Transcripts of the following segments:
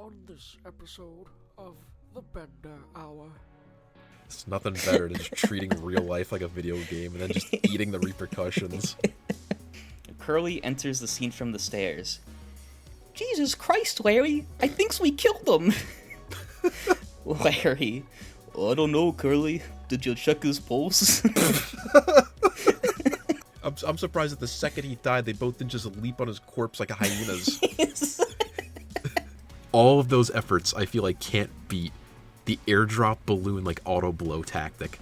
On this episode of the Bender Hour. It's nothing better than just treating real life like a video game and then just eating the repercussions. Curly enters the scene from the stairs. Jesus Christ, Larry! I think we killed him! Larry, I don't know, Curly. Did you check his pulse? I'm surprised that the second he died, they both didn't just leap on his corpse like hyenas. All of those efforts, I feel like, can't beat the airdrop balloon, like, auto-blow tactic.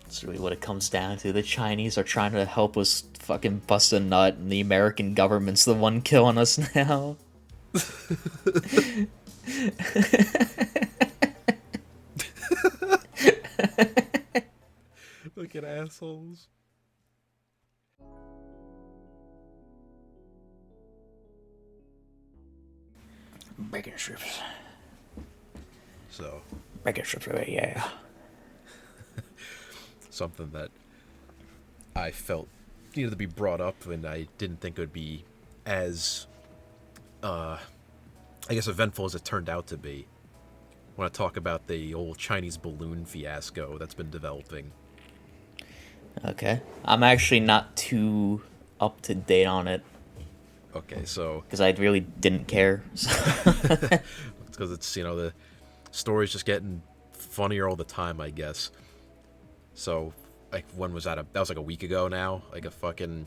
That's really what it comes down to. The Chinese are trying to help us fucking bust a nut, and the American government's the one killing us now. Look at assholes. Bacon strips. So. Bacon strips, yeah. Something that I felt needed to be brought up, and I didn't think it would be as, I guess, eventful as it turned out to be. I want to talk about the old Chinese balloon fiasco that's been developing. Okay. I'm actually not too up to date on it. Okay, so... Because I really didn't care. It's because it's, the story's just getting funnier all the time, I guess. So, like, when was that? That was like a week ago now? Like a fucking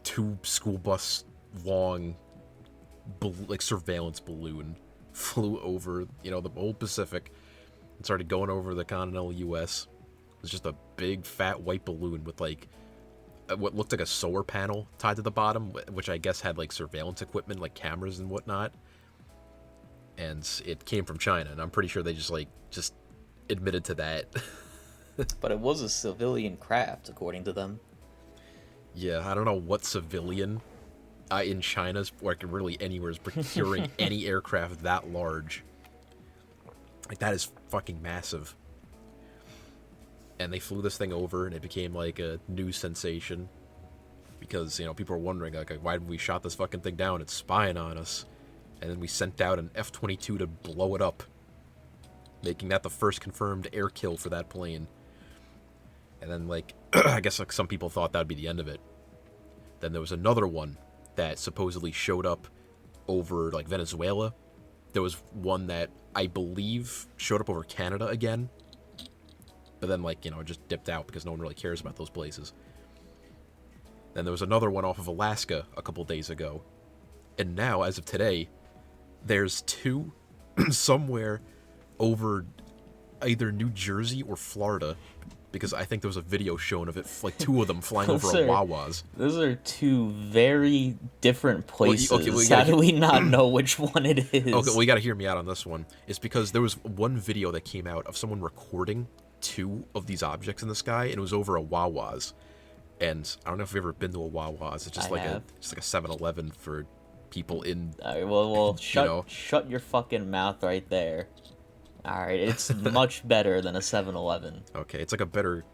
2 school bus long, surveillance balloon flew over, the whole Pacific and started going over the continental U.S. It was just a big, fat, white balloon with, like, what looked like a solar panel tied to the bottom, which I guess had, like, surveillance equipment, like cameras and whatnot. And it came from China, and I'm pretty sure they just admitted to that. But it was a civilian craft, according to them. Yeah, I don't know what civilian in China's, or really anywhere, is procuring any aircraft that large. Like, that is fucking massive. And they flew this thing over, and it became, like, a news sensation. Because, people were wondering, like, why didn't we shot this fucking thing down? It's spying on us. And then we sent out an F-22 to blow it up, making that the first confirmed air kill for that plane. And then, like, I guess, like, some people thought that would be the end of it. Then there was another one that supposedly showed up over, like, Venezuela. There was one that I believe showed up over Canada again. But then, like, it just dipped out because no one really cares about those places. Then there was another one off of Alaska a couple days ago. And now, as of today, there's 2 somewhere over either New Jersey or Florida. Because I think there was a video shown of it, like 2 of them flying over a Wawa's. Those are 2 very different places. Well, how do we not know which one it is? Okay, well, you gotta hear me out on this one. It's because there was one video that came out of someone recording 2 of these objects in the sky, and it was over a Wawa's. And I don't know if you've ever been to a Wawa's. It's just like a 7-Eleven for people in. All right, well, shut your fucking mouth right there. All right, it's much better than a 7-Eleven. Okay, it's like a better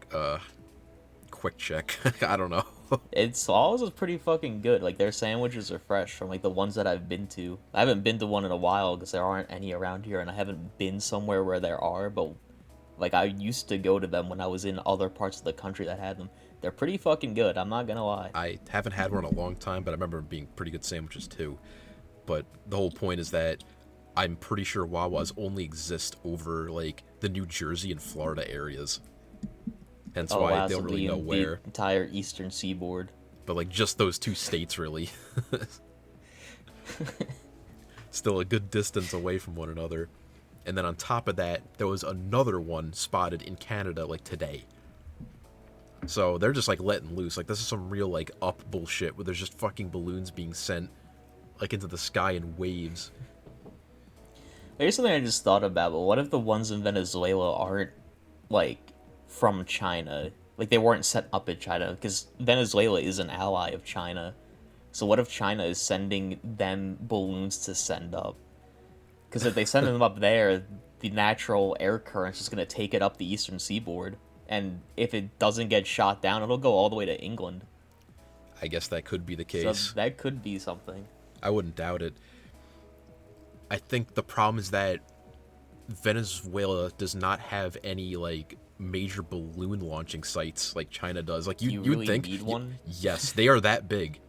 quick check. I don't know. It's always pretty fucking good. Like, their sandwiches are fresh from, like, the ones that I've been to. I haven't been to one in a while because there aren't any around here, and I haven't been somewhere where there are, but, like, I used to go to them when I was in other parts of the country that had them. They're pretty fucking good, I'm not gonna lie. I haven't had one in a long time, but I remember them being pretty good sandwiches too. But the whole point is that I'm pretty sure Wawa's only exist over, like, the New Jersey and Florida areas. Hence why I don't really know where. The entire eastern seaboard. But, like, just those 2 states, really. Still a good distance away from one another. And then on top of that, there was another one spotted in Canada, like, today. So they're just, like, letting loose. Like, this is some real, like, up bullshit where there's just fucking balloons being sent, like, into the sky in waves. Here's something I just thought about, but what if the ones in Venezuela aren't, like, from China? Like, they weren't set up in China, because Venezuela is an ally of China. So what if China is sending them balloons to send up? Because if they send them up there, the natural air current's just going to take it up the eastern seaboard. And if it doesn't get shot down, it'll go all the way to England. I guess that could be the case. So that could be something. I wouldn't doubt it. I think the problem is that Venezuela does not have any like major balloon launching sites like China does. Like You you'd really think, need one? yes, they are that big.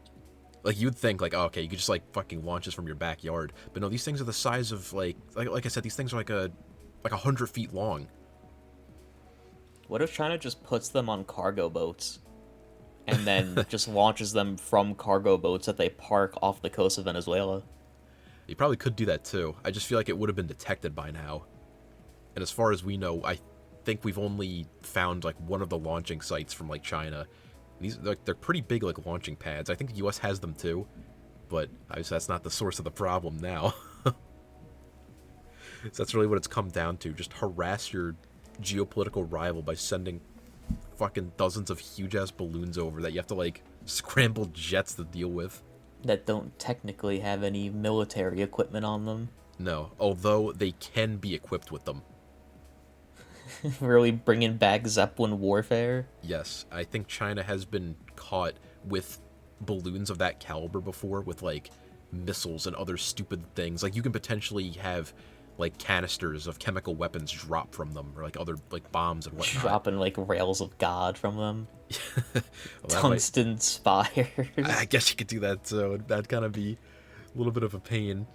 Like you'd think, like, oh, okay, you could just like fucking launch this from your backyard, but no, these things are the size of like I said, these things are like 100 feet long. What if China just puts them on cargo boats and then just launches them from cargo boats that they park off the coast of Venezuela? You probably could do that too. I just feel like it would have been detected by now. And as far as we know, I think we've only found like one of the launching sites from like China. These they're pretty big like launching pads. I think the U.S. has them too, but obviously that's not the source of the problem now. So that's really what it's come down to. Just harass your geopolitical rival by sending fucking dozens of huge ass balloons over that you have to like scramble jets to deal with. That don't technically have any military equipment on them. No, although they can be equipped with them. Really bringing back Zeppelin warfare? Yes, I think China has been caught with balloons of that caliber before, with like missiles and other stupid things. Like you can potentially have like canisters of chemical weapons drop from them, or like other like bombs and whatnot. Dropping like rails of God from them. Well, Tungsten spires. I guess you could do that, so that'd kind of be a little bit of a pain.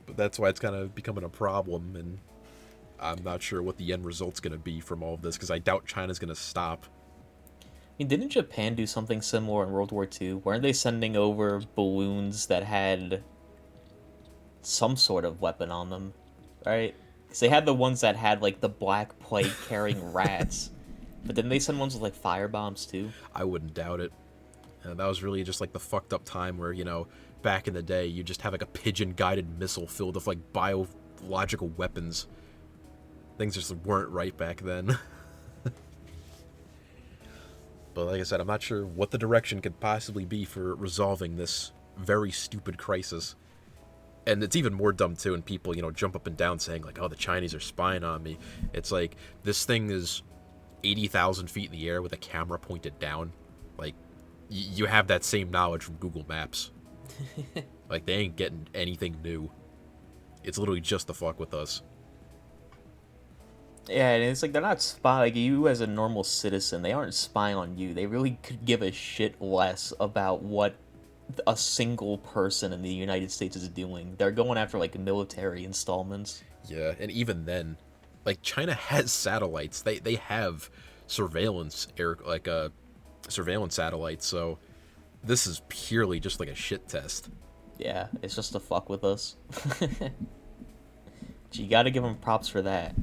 But that's why it's kind of becoming a problem, and I'm not sure what the end result's going to be from all of this, because I doubt China's going to stop. I mean, didn't Japan do something similar in World War II? Weren't they sending over balloons that had some sort of weapon on them, right? Because they had the ones that had like the black plague carrying rats, but didn't they send ones with like fire bombs too? I wouldn't doubt it. That was really just like the fucked up time where, you know, back in the day, you just have like a pigeon guided missile filled with like biological weapons. Things just weren't right back then. But like I said, I'm not sure what the direction could possibly be for resolving this very stupid crisis. And it's even more dumb too, and people, you know, jump up and down saying like, oh, the Chinese are spying on me. It's like, this thing is 80,000 feet in the air with a camera pointed down. Like, you have that same knowledge from Google Maps. Like, they ain't getting anything new. It's literally just to fuck with us. Yeah, and it's like they're not spying. Like, you as a normal citizen, they aren't spying on you. They really could give a shit less about what a single person in the United States is doing. They're going after like military installments. Yeah, and even then, like, China has satellites. They have surveillance surveillance satellites. So this is purely just like a shit test. Yeah, it's just to fuck with us. You got to give them props for that.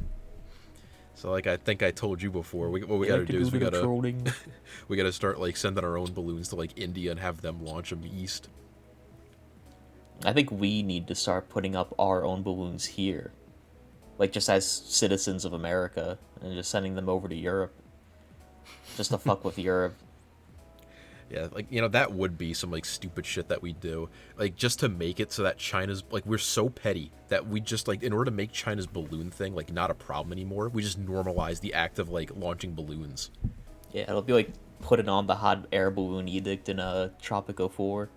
So like I think I told you before, what we gotta do is we gotta start like sending our own balloons to like India and have them launch them east. I think we need to start putting up our own balloons here, like just as citizens of America, and just sending them over to Europe, just to fuck with Europe. Yeah, like, you know, that would be some like stupid shit that we do, like just to make it so that China's like, we're so petty that we just like, in order to make China's balloon thing like not a problem anymore, we just normalize the act of like launching balloons. Yeah, it'll be like putting on the hot air balloon edict in a Tropico 4.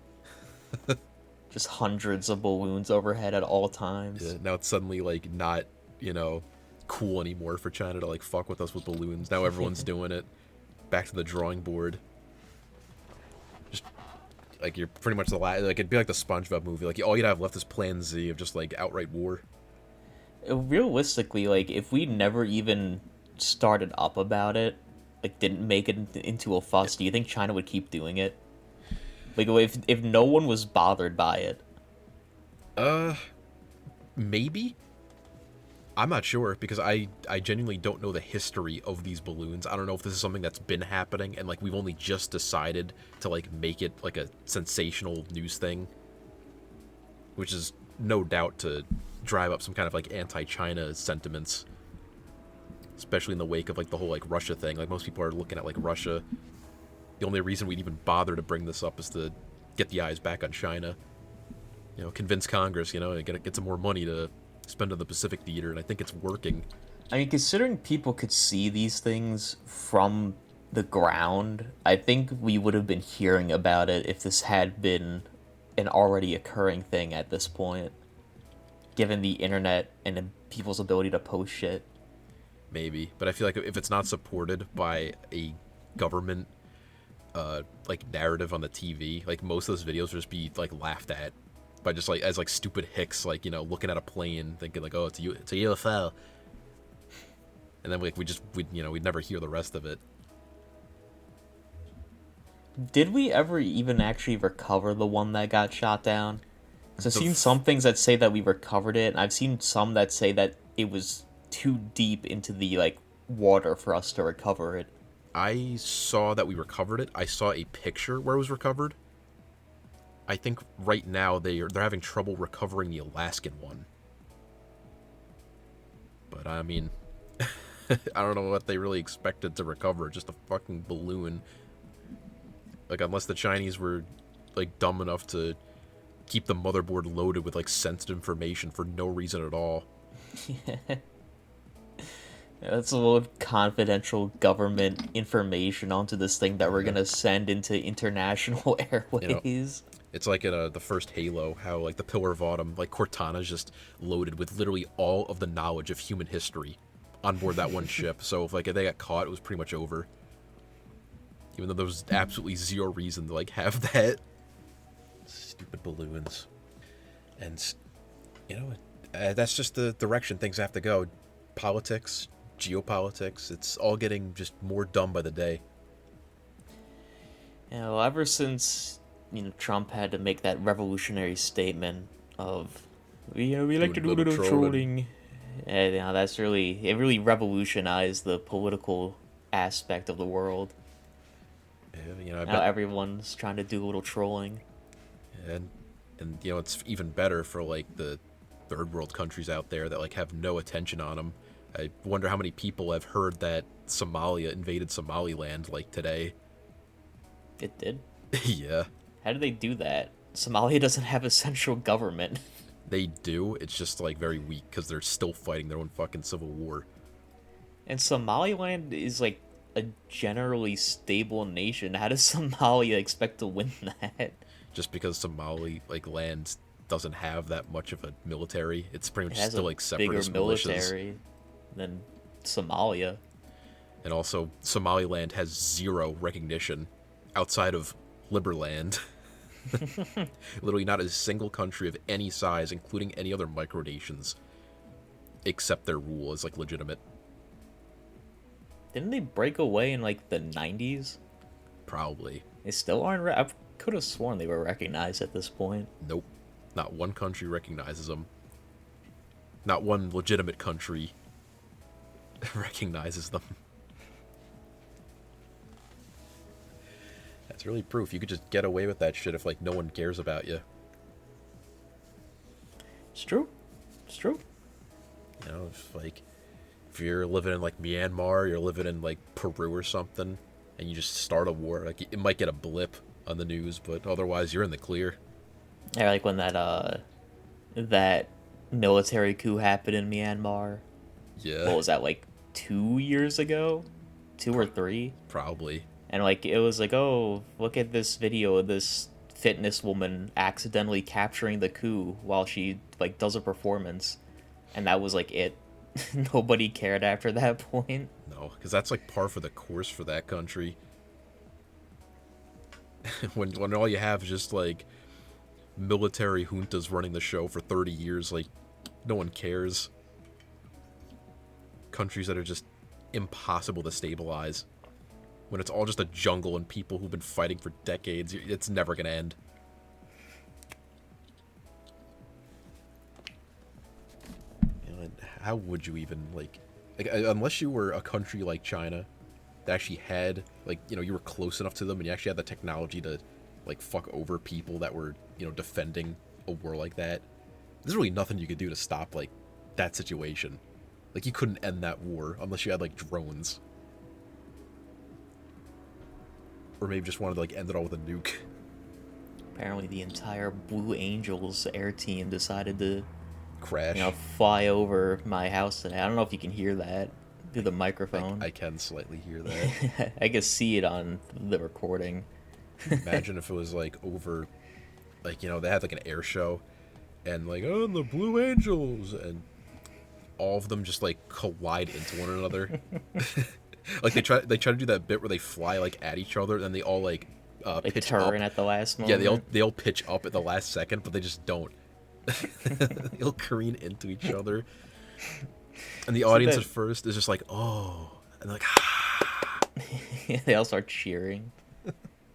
Just hundreds of balloons overhead at all times. Yeah, now it's suddenly like not, you know, cool anymore for China to like fuck with us with balloons. Now everyone's doing it. Back to the drawing board. Just like, you're pretty much the last, like, it'd be like the SpongeBob movie. Like, all you'd have left is Plan Z of just like outright war. Realistically, like, if we never even started up about it, like didn't make it into a fuss, do you think China would keep doing it? Like, if no one was bothered by it. Maybe? I'm not sure, because I genuinely don't know the history of these balloons. I don't know if this is something that's been happening, and, like, we've only just decided to, like, make it, like, a sensational news thing. Which is no doubt to drive up some kind of, like, anti-China sentiments. Especially in the wake of, like, the whole, like, Russia thing. Like, most people are looking at, like, Russia. The only reason we'd even bother to bring this up is to get the eyes back on China. You know, convince Congress, you know, and get some more money to spend on the Pacific Theater, and I think it's working. I mean, considering people could see these things from the ground, I think we would have been hearing about it if this had been an already occurring thing at this point. given the internet and people's ability to post shit. Maybe, but I feel like if it's not supported by a government like narrative on the TV, like most of those videos would just be like laughed at by just like as like stupid hicks, like, you know, looking at a plane thinking like, oh, it's a UFO, and then like we'd never hear the rest of it. Did we ever even actually recover the one that got shot down? Because I've The seen some things that say that we recovered it, and I've seen some that say that it was too deep into the like water for us to recover it. I saw that we recovered it. I saw a picture where it was recovered. I think right now they're having trouble recovering the Alaskan one. But I mean, I don't know what they really expected to recover. Just a fucking balloon. Like, unless the Chinese were like dumb enough to keep the motherboard loaded with like sensitive information for no reason at all. That's a little confidential government information onto this thing that we're gonna send into international airways. You know, it's like in the first Halo, how like the Pillar of Autumn, like Cortana's just loaded with literally all of the knowledge of human history on board that one ship. So if like if they got caught, it was pretty much over. Even though there was absolutely zero reason to like have that. Stupid balloons. And you know, that's just the direction things have to go. Politics, geopolitics, it's all getting just more dumb by the day. You know, ever since Trump had to make that revolutionary statement of we like to do a little trolling, and it really revolutionized the political aspect of the world. Yeah, I bet everyone's trying to do a little trolling, and it's even better for like the third world countries out there that like have no attention on them. I wonder how many people have heard that Somalia invaded Somaliland like today. It did? Yeah. How did they do that? Somalia doesn't have a central government. They do. It's just like very weak because they're still fighting their own fucking civil war. And Somaliland is like a generally stable nation. How does Somalia expect to win that? Just because Somali like land doesn't have that much of a military. It's pretty much still like separatist militias. Bigger military than Somalia. And also Somaliland has zero recognition outside of Liberland. Literally not a single country of any size, including any other micronations, except their rule is like legitimate. Didn't they break away in like the 90s? Probably. They still aren't. I could have sworn they were recognized at this point. Nope. Not one country recognizes them. Not one legitimate country recognizes them. That's really proof you could just get away with that shit if like no one cares about you. It's true. It's true. You know, if you're living in like Myanmar, you're living in like Peru or something, and you just start a war, like it might get a blip on the news, but otherwise you're in the clear. Yeah, like when that military coup happened in Myanmar. Yeah. What was that, like 2 years ago? 2 or 3? Probably. And like it was like, oh, look at this video of this fitness woman accidentally capturing the coup while she like does a performance, and that was like it. Nobody cared after that point. No, because that's like par for the course for that country. when all you have is just like military juntas running the show for 30 years, like no one cares. Countries that are just impossible to stabilize. When it's all just a jungle and people who've been fighting for decades, it's never gonna end. You know, how would you even like unless you were a country like China that actually had like, you know, you were close enough to them and you actually had the technology to like fuck over people that were, you know, defending a war like that. There's really nothing you could do to stop like that situation. Like you couldn't end that war unless you had like drones. Or maybe just wanted to like end it all with a nuke. Apparently the entire Blue Angels air team decided to crash. Fly over my house today. I don't know if you can hear that through the microphone. I can slightly hear that. I can see it on the recording. Imagine if it was like over, like, you know, they had like an air show and like, oh, the Blue Angels, and all of them just like collide into one another. Like they try to do that bit where they fly like at each other, and then they all like Like pitch turn up at the last Yeah, moment. they all pitch up at the last second, but they just don't. They'll careen into each other, and the audience at first is just like, oh, and they're like, ah. They all start cheering.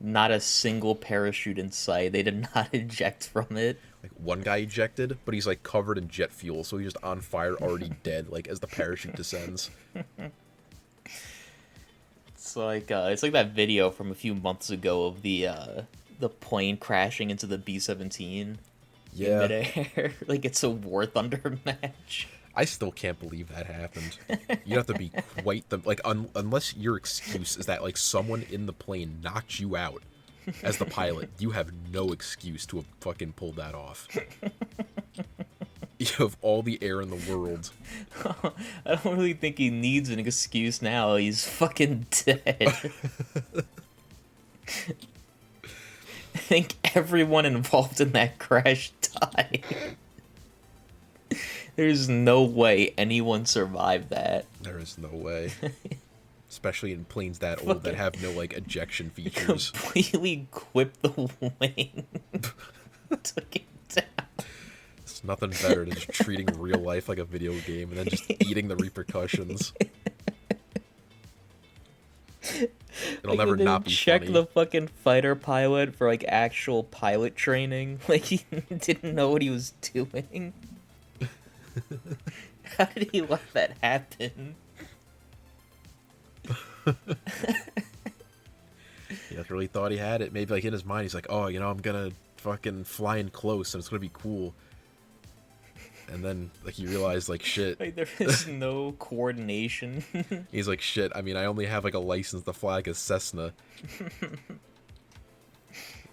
Not a single parachute in sight. They did not eject from it. Like one guy ejected, but he's like covered in jet fuel, so he's just on fire, already dead. Like as the parachute descends. It's like that video from a few months ago of the plane crashing into the B-17 in Yeah, midair. Like it's a War Thunder match. I still can't believe that happened. You have to be quite the like unless your excuse is that like someone in the plane knocked you out as the pilot, you have no excuse to have fucking pulled that off. You have all the air in the world. I don't really think he needs an excuse now. He's fucking dead. I think everyone involved in that crash died. There's no way anyone survived that. There is no way. Especially in planes that old that have no like ejection features. Completely clipped the wing. Took it down. It's nothing better than just treating real life like a video game and then just eating the repercussions. It'll never not be check funny. the fucking fighter pilot for like actual pilot training. Like he didn't know what he was doing. How did he let that happen? He like really thought he had it. Maybe like in his mind he's like, oh, you know, I'm gonna fucking fly in close and it's gonna be cool. And then like he realized like shit. Like there is no coordination. He's like, shit, I mean I only have like a license to fly like a Cessna. This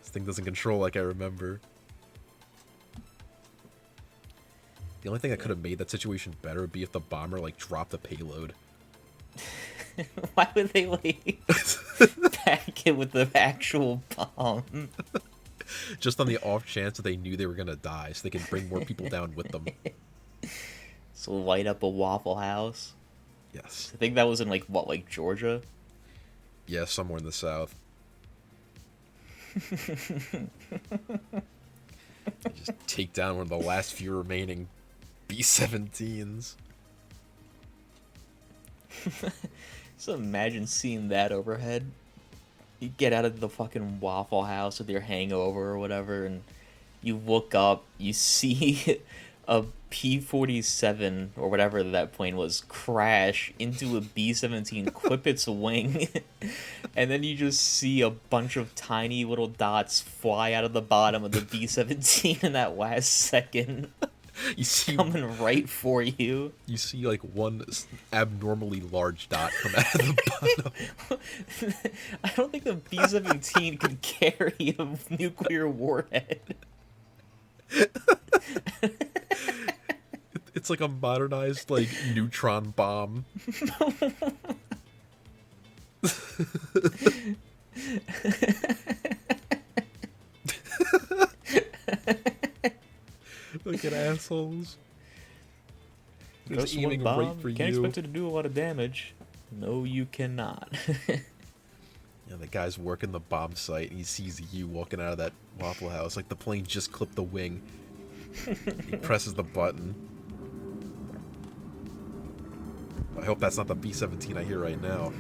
thing doesn't control like I remember. The only thing that could have made that situation better would be if the bomber like dropped the payload. Why would they like pack it with the actual bomb? Just on the off chance that they knew they were gonna die, so they could bring more people down with them. So light up a Waffle House. Yes. I think that was in like Georgia. Yeah, somewhere in the south. Just take down one of the last few remaining B-17s. Just imagine seeing that overhead. You get out of the fucking Waffle House with your hangover or whatever, and you look up, you see a P-47 or whatever that plane was crash into a B-17, clip its wing, and then you just see a bunch of tiny little dots fly out of the bottom of the B-17 in that last second. You see Coming right for you. You see like one abnormally large dot come out of the bottom. I don't think the B-17 could carry a nuclear warhead. It's like a modernized like neutron bomb. Look at assholes. Just Just one aiming bomb. right for Can't you. expect it to do a lot of damage. No, you cannot. Yeah, the guy's working the bomb site and he sees you walking out of that Waffle House. Like the plane just clipped the wing. He presses the button. I hope that's not the B-17 I hear right now.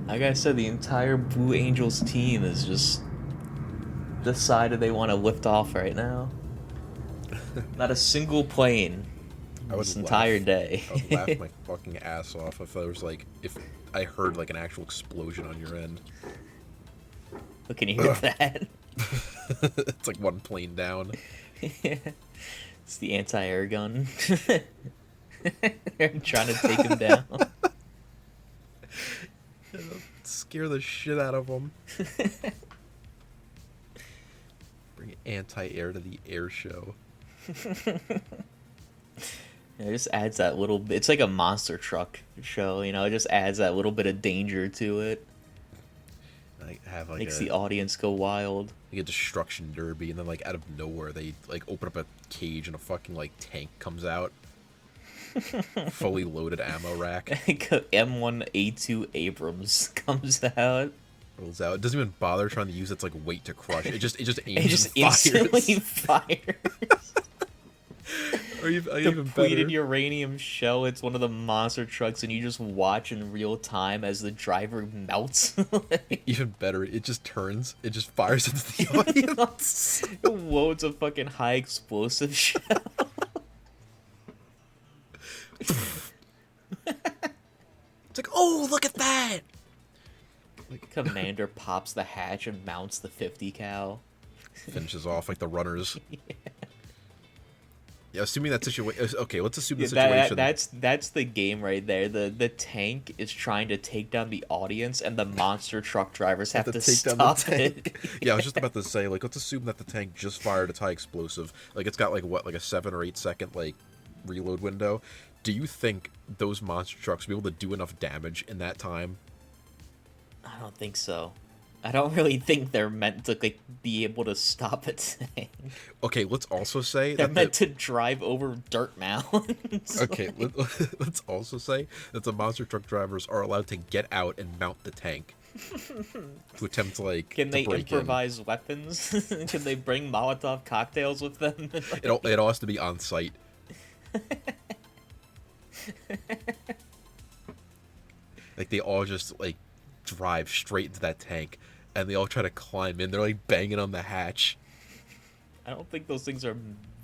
Like I said, the entire Blue Angels team is just decided they want to lift off right now. Not a single plane this entire day. I would laugh my fucking ass off if there was like, if I heard like an actual explosion on your end. But can you hear that? It's like one plane down. It's the anti-air gun. They're trying to take him down. Scare the shit out of them. Bring anti-air to the air show. It just adds that little bit. It's like a monster truck show, you know? It just adds that little bit of danger to it. like have like Makes the audience go wild. like a destruction derby, and then like out of nowhere they like open up a cage and a fucking like tank comes out, fully loaded ammo rack. M1A2 Abrams comes out. Rolls out. It doesn't even bother trying to use its like weight to crush. It just aims It just and fires. instantly fires. Or even Depleted better. uranium shell. It's one of the monster trucks, and you just watch in real time as the driver melts. Even better, it just turns. It just fires into the audience. Loads of fucking high explosive shell. It's like, oh, look at that! Commander pops the hatch and mounts the 50 cal. Finishes off like the runners. Yeah, assuming that situation. Okay, let's assume the Yeah, situation. that's the game right there. The tank is trying to take down the audience, and the monster truck drivers have to take down stop the tank. it. Yeah, I was just about to say, like, let's assume that the tank just fired its high explosive. Like, it's got like what, like a 7 or 8 second like reload window. Do you think those monster trucks will be able to do enough damage in that time? I don't think so. I don't really think they're meant to like be able to stop a tank. Okay, let's also say They're that meant to drive over dirt mounds. Okay, let's also say that the monster truck drivers are allowed to get out and mount the tank to attempt to like Can they break improvise weapons? Can they bring Molotov cocktails with them? in. It all has to be on site. Like they all just like drive straight into that tank, and they all try to climb in. They're like banging on the hatch. I don't think those things are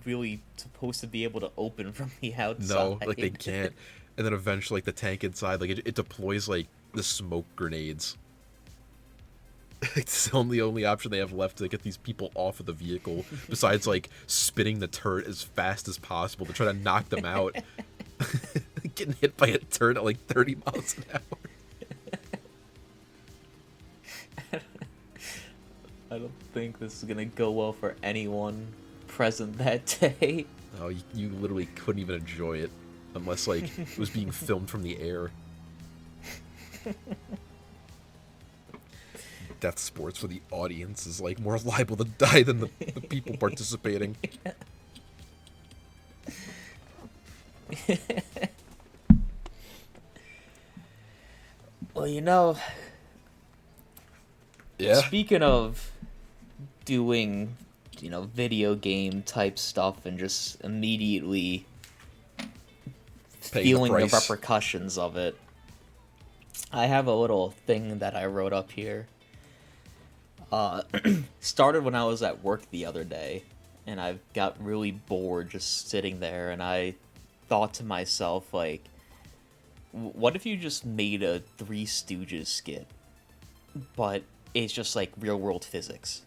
really supposed to be able to open from the outside. No, like they can't. And then eventually, like the tank inside, like it deploys like the smoke grenades. It's the only option they have left to get these people off of the vehicle, besides like spinning the turret as fast as possible to try to knock them out. Getting hit by a turret at like 30 miles an hour. I don't think this is gonna go well for anyone present that day. Oh, you literally couldn't even enjoy it unless like it was being filmed from the air. Death sports for the audience is like more liable to die than the people participating. Well, you know, Yeah. speaking of doing, video game type stuff and just immediately Paying the feeling the price. repercussions of it, I have a little thing that I wrote up here. Started when I was at work the other day, and I got really bored just sitting there, and I thought to myself, like, what if you just made a Three Stooges skit, but it's just like real world physics?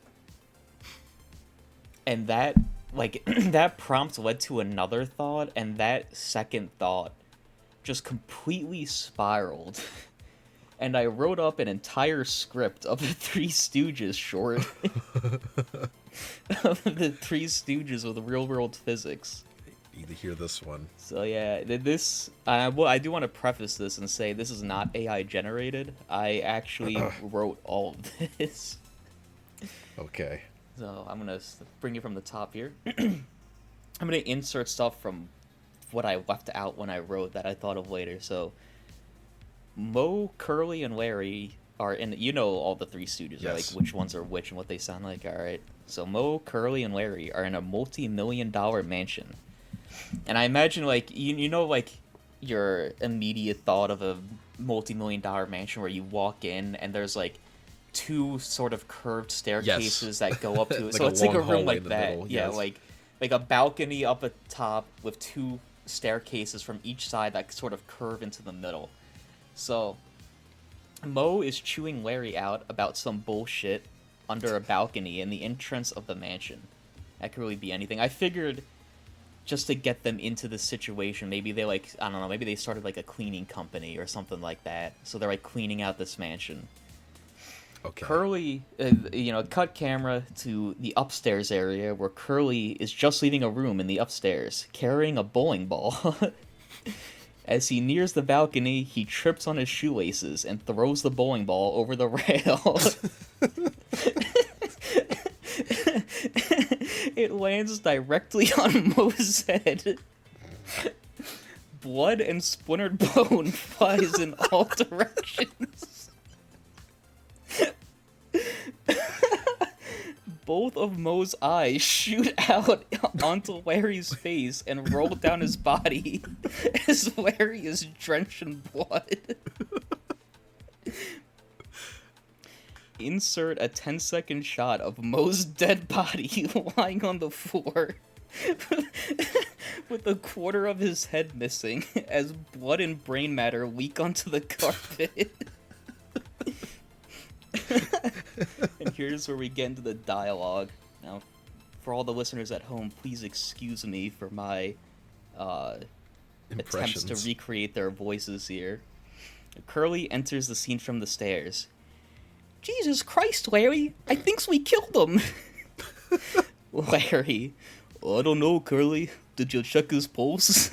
And that, like, that prompt led to another thought, and that second thought just completely spiraled. And I wrote up an entire script of the Three Stooges short. Of the Three Stooges with real world physics. Need to hear this one. So yeah, this I do want to preface this and say this is not AI generated. I actually wrote all of this. Okay. So I'm gonna bring it from the top here. I'm gonna insert stuff from what I left out when I wrote that I thought of later. So Moe, Curly, and Larry are in. You know all the Three Stooges, right? Yes. Like which ones are which and what they sound like. All right. So Moe, Curly, and Larry are in a multi-million-dollar mansion. And I imagine, like, like, your immediate thought of a multi-million-dollar mansion where you walk in and there's, like, two sort of curved staircases that go up to it. Like So a it's like a long room hallway like in the that. middle, Yeah, yes. like a balcony up at top with two staircases from each side that sort of curve into the middle. So Moe is chewing Larry out about some bullshit under a balcony in the entrance of the mansion. That could really be anything. I figured just to get them into the situation, maybe they I don't know, maybe they started like a cleaning company or something like that. So they're like cleaning out this mansion. Okay. Curly, cut camera to the upstairs area where Curly is just leaving a room in the upstairs, carrying a bowling ball. As he nears the balcony, he trips on his shoelaces and throws the bowling ball over the rail. It lands directly on Moe's head. Blood and splintered bone flies in all directions. Both of Moe's eyes shoot out onto Larry's face and roll down his body as Larry is drenched in blood. Insert a 10-second shot of Moe's dead body lying on the floor with a quarter of his head missing as blood and brain matter leak onto the carpet. And here's where we get into the dialogue. Now, for all the listeners at home, please excuse me for my attempts to recreate their voices here. Curly enters the scene from the stairs. Jesus Christ, Larry! I thinks we killed him! Larry, I don't know, Curly. Did you check his pulse?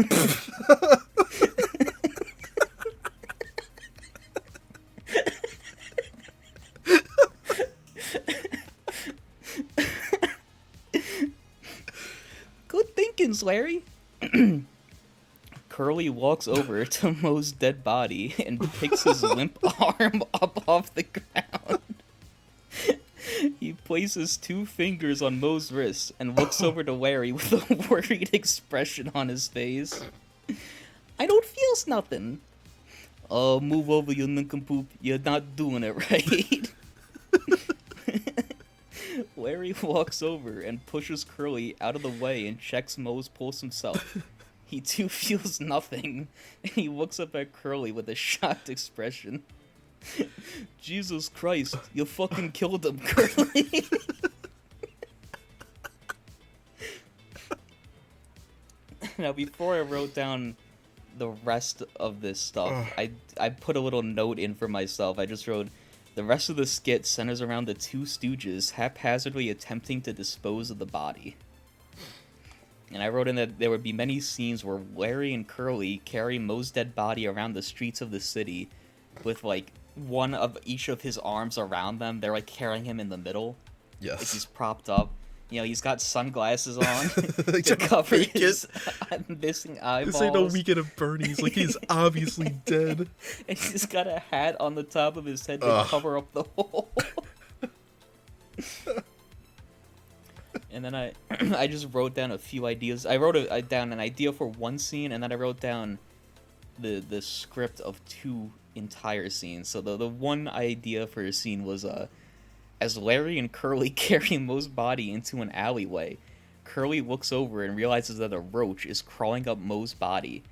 Good thinkings, Larry. Curly walks over to Moe's dead body and picks his limp arm up off the ground. He places 2 fingers on Moe's wrist and looks over to Larry with a worried expression on his face. I don't feels nothing. Oh, move over, you nincompoop. You're not doing it right. Larry walks over and pushes Curly out of the way and checks Moe's pulse himself. He too feels nothing, and he looks up at Curly with a shocked expression. Jesus Christ, you fucking killed him, Curly. Now, before I wrote down the rest of this stuff, I put a little note in for myself. I just wrote, the rest of the skit centers around the 2 Stooges haphazardly attempting to dispose of the body. And I wrote in that there would be many scenes where Larry and Curly carry Moe's dead body around the streets of the city with, like, one of each of his arms around them. They're, like, carrying him in the middle. Yes. Like he's propped up. You know, he's got sunglasses on to cover his missing eyeballs. This ain't no Weekend at Bernie's. Like, he's obviously dead. And he's got a hat on the top of his head to cover up the hole. And then I just wrote down a few ideas. I wrote down an idea for one scene, and then I wrote down the script of 2 entire scenes. So the one idea for a scene was as Larry and Curly carry Moe's body into an alleyway, Curly looks over and realizes that a roach is crawling up Moe's body.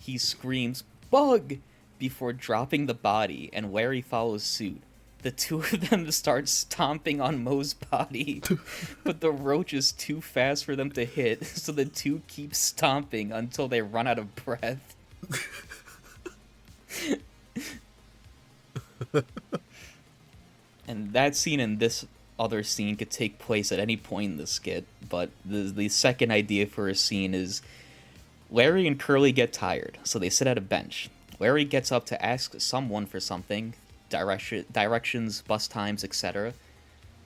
He screams, "Bug!" before dropping the body, and Larry follows suit. The 2 of them start stomping on Moe's body, but the roach is too fast for them to hit, so the 2 keep stomping until they run out of breath. And that scene and this other scene could take place at any point in the skit, but the second idea for a scene is Larry and Curly get tired, so they sit at a bench. Larry gets up to ask someone for something, directions, bus times, etc.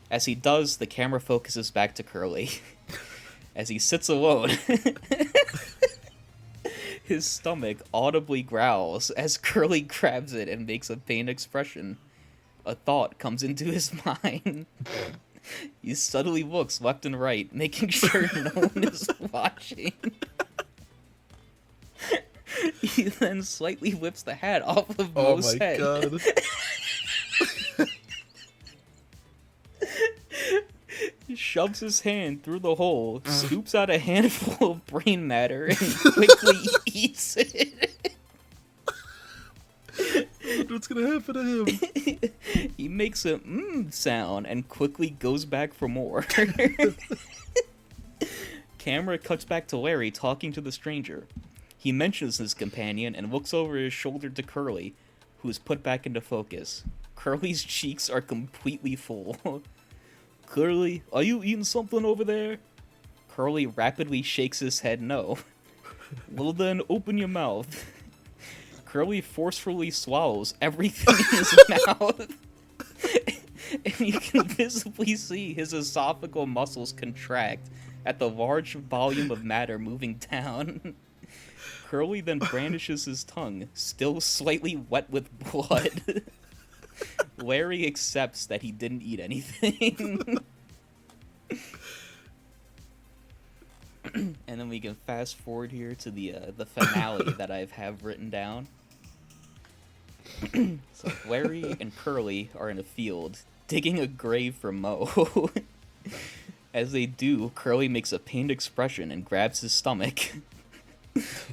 As he does, the camera focuses back to Curly. As he sits alone, his stomach audibly growls as Curly grabs it and makes a pained expression. A thought comes into his mind. He suddenly looks left and right, making sure no one is watching. He then slightly whips the hat off of Moe's head. Oh my god. He shoves his hand through the hole, scoops out a handful of brain matter, and quickly eats it. What's gonna happen to him? He makes a sound and quickly goes back for more. Camera cuts back to Larry talking to the stranger. He mentions his companion and looks over his shoulder to Curly, who is put back into focus. Curly's cheeks are completely full. Curly, are you eating something over there? Curly rapidly shakes his head no. Well then, open your mouth. Curly forcefully swallows everything in his mouth. And you can visibly see his esophageal muscles contract at the large volume of matter moving down. Curly then brandishes his tongue, still slightly wet with blood. Larry accepts that he didn't eat anything. And then we can fast forward here to the finale that I have written down. So Larry and Curly are in a field, digging a grave for Moe. As they do, Curly makes a pained expression and grabs his stomach.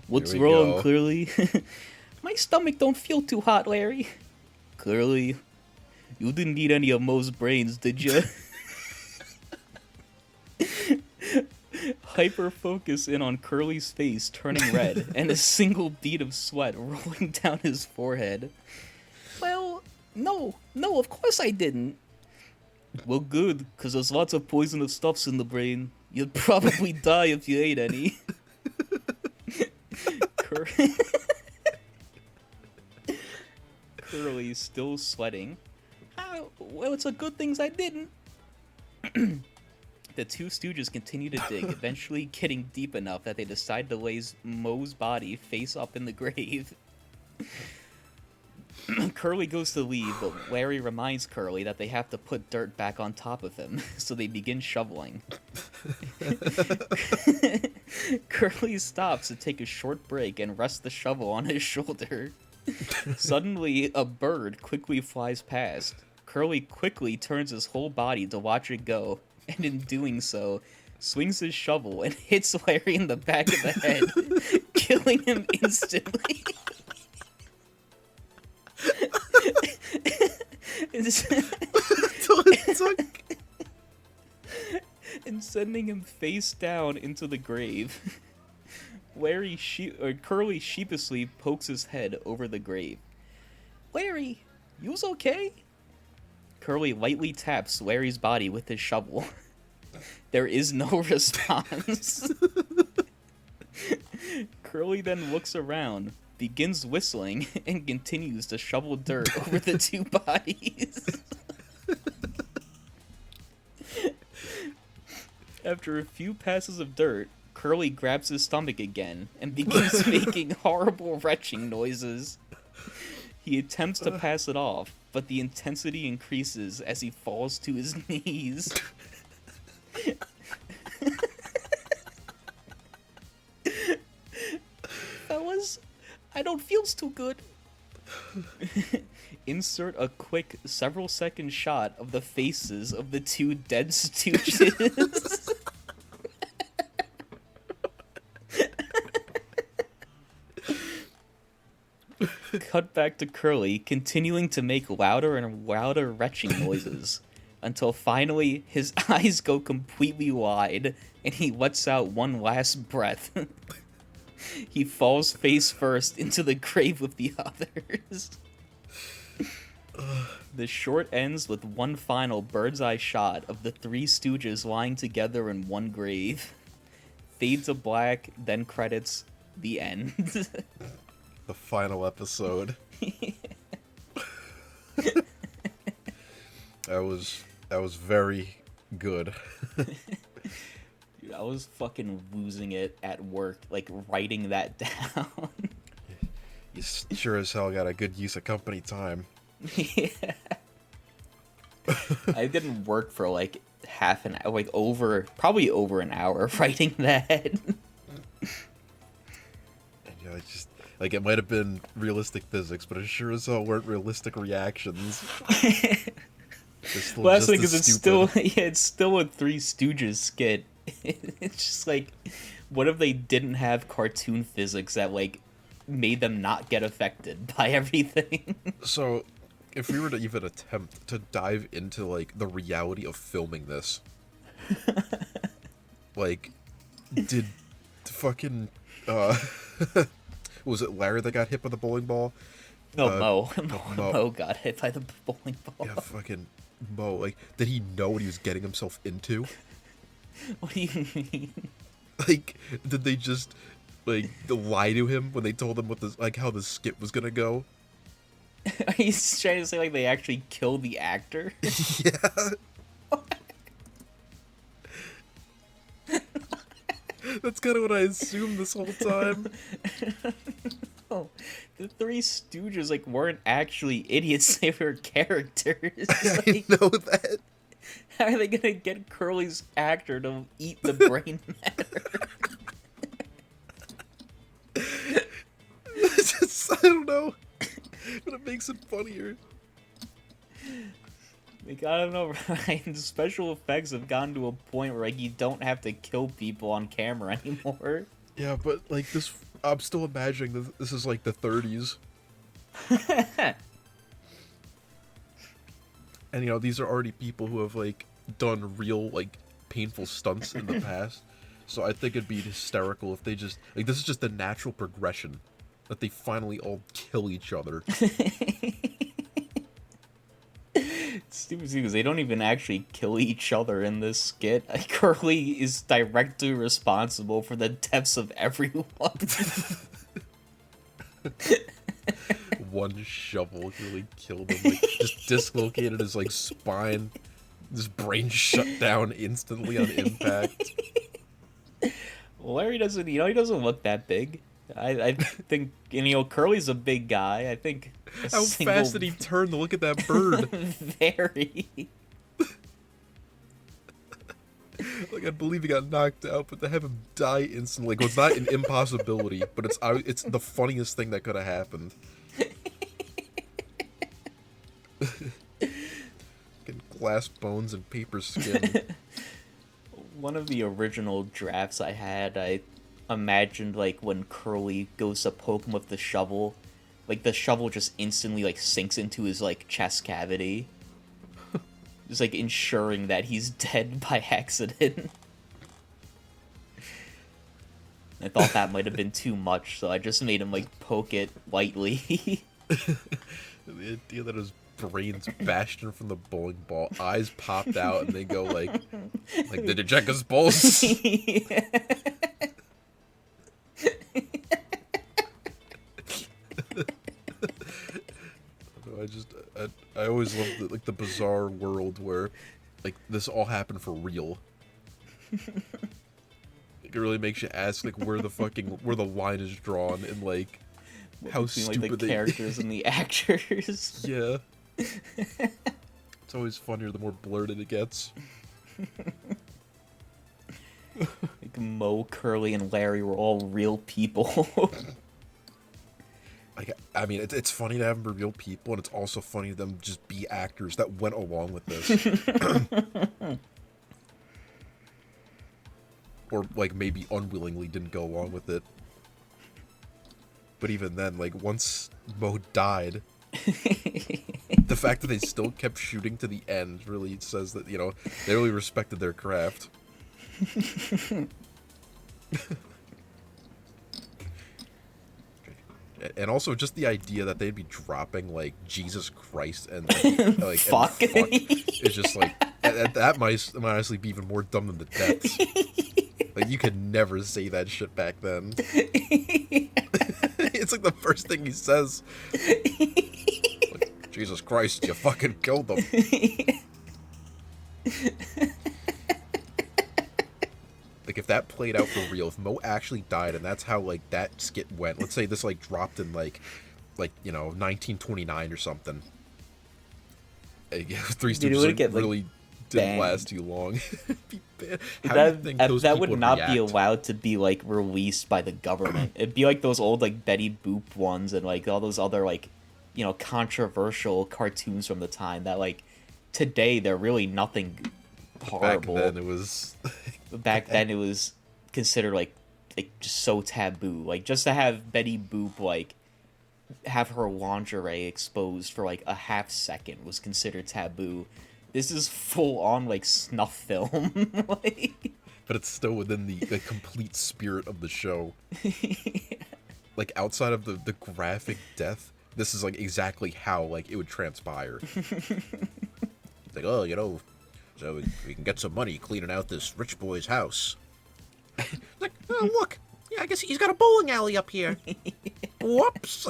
What's wrong, go. Curly? My stomach don't feel too hot, Larry. Curly, you didn't eat any of Moe's brains, did you? Hyper-focus in on Curly's face turning red and a single bead of sweat rolling down his forehead. Well, no, of course I didn't. Well, good, because there's lots of poisonous stuffs in the brain. You'd probably die if you ate any. Curly still sweating. Well, it's a good thing I didn't. The two Stooges continue to dig, eventually getting deep enough that they decide to lay Moe's body face up in the grave. Curly goes to leave, but Larry reminds Curly that they have to put dirt back on top of him, so they begin shoveling. Curly stops to take a short break and rests the shovel on his shoulder. Suddenly, a bird quickly flies past. Curly quickly turns his whole body to watch it go, and in doing so, swings his shovel and hits Larry in the back of the head, killing him instantly. And sending him face down into the grave. Curly sheepishly pokes his head over the grave. Larry, you's okay? Curly lightly taps Larry's body with his shovel. There is no response. Curly then looks around, begins whistling, and continues to shovel dirt over the two bodies. After a few passes of dirt, Curly grabs his stomach again and begins making horrible retching noises. He attempts to pass it off, but the intensity increases as he falls to his knees. Fellas, I don't feel too good. Insert a quick several-second shot of the faces of the two dead Stooges. Cut back to Curly, continuing to make louder and louder retching noises, until finally his eyes go completely wide, and he lets out one last breath. He falls face first into the grave with the others. The short ends with one final bird's eye shot of the three Stooges lying together in one grave. Fade to black, then credits, the end. The final episode. That was very good. Dude, I was fucking losing it at work, like writing that down. You sure as hell got a good use of company time. Yeah. I didn't work for like half an hour, like probably over an hour writing that. And yeah, like it might have been realistic physics, but it sure as hell weren't realistic reactions. Well, that's because it's still a Three Stooges skit. It's just like, what if they didn't have cartoon physics that like made them not get affected by everything? So, if we were to even attempt to dive into like the reality of filming this, like, did fucking was it Larry that got hit by the bowling ball? No, Moe got hit by the bowling ball. Yeah, fucking Moe. Like, did he know what he was getting himself into? What do you mean? Like, did they just like lie to him when they told him what how the skit was gonna go. He's trying to say like they actually killed the actor. Yeah. That's kind of what I assumed this whole time. Oh, the Three Stooges like weren't actually idiots; they were characters. I know that. How are they gonna get Curly's actor to eat the brain matter? I don't know, but it makes it funnier. Like, I don't know, Ryan. Special effects have gotten to a point where like you don't have to kill people on camera anymore. Yeah, but like this, I'm still imagining this is like the 30s. And you know, these are already people who have like done real like painful stunts in the past. So I think it'd be hysterical if they just like this is just the natural progression that they finally all kill each other. It's stupid because they don't even actually kill each other in this skit. Like, Curly is directly responsible for the deaths of everyone. One shovel really killed him. Like, just dislocated his like spine. His brain shut down instantly on impact. Larry doesn't, he doesn't look that big. I think, and Curly's a big guy. I think. How fast did he turn to look at that bird? Very. Like, I believe he got knocked out, but to have him die instantly, like, well, it's not an impossibility, but it's the funniest thing that could have happened. Glass bones and paper skin. One of the original drafts I had, I imagined like when Curly goes to poke him with the shovel, like the shovel just instantly like sinks into his like chest cavity, just like ensuring that he's dead by accident. I thought that might have been too much, so I just made him like poke it lightly. The idea that his brains bashed in from the bowling ball, eyes popped out, and they go like did you check his pulse? I always loved the bizarre world where like this all happened for real. It really makes you ask like where the line is drawn and like how between, stupid like, the characters and the actors. Yeah. It's always funnier the more blurted it gets. Like Moe, Curly, and Larry were all real people. Like, I mean, it's funny to have them be real people, and it's also funny to them just be actors that went along with this. Or, like, maybe unwillingly didn't go along with it. But even then, like, once Moe died, the fact that they still kept shooting to the end really says that, you know, they really respected their craft. And also just the idea that they'd be dropping like Jesus Christ and like fuck. and fuck is just like that might honestly be even more dumb than the deaths. Like you could never say that shit back then. It's like the first thing he says. Like, Jesus Christ, you fucking killed them. Like, if that played out for real, if Moe actually died and that's how, like, that skit went, let's say this, like, dropped in, like, you know, 1929 or something. Three Stooges really didn't last too long. That would not be allowed to be, like, released by the government. It'd be like those old, like, Betty Boop ones and, like, all those other, like, you know, controversial cartoons from the time that, like, today they're really nothing horrible. Back then it was considered like just so taboo. Like just to have Betty Boop like have her lingerie exposed for like a half second was considered taboo. This is full on like snuff film. Like, but it's still within the complete spirit of the show. Like outside of the graphic death, this is like exactly how like it would transpire. It's like, oh, you know, so we can get some money cleaning out this rich boy's house. Like, oh, look, I guess he's got a bowling alley up here. Whoops.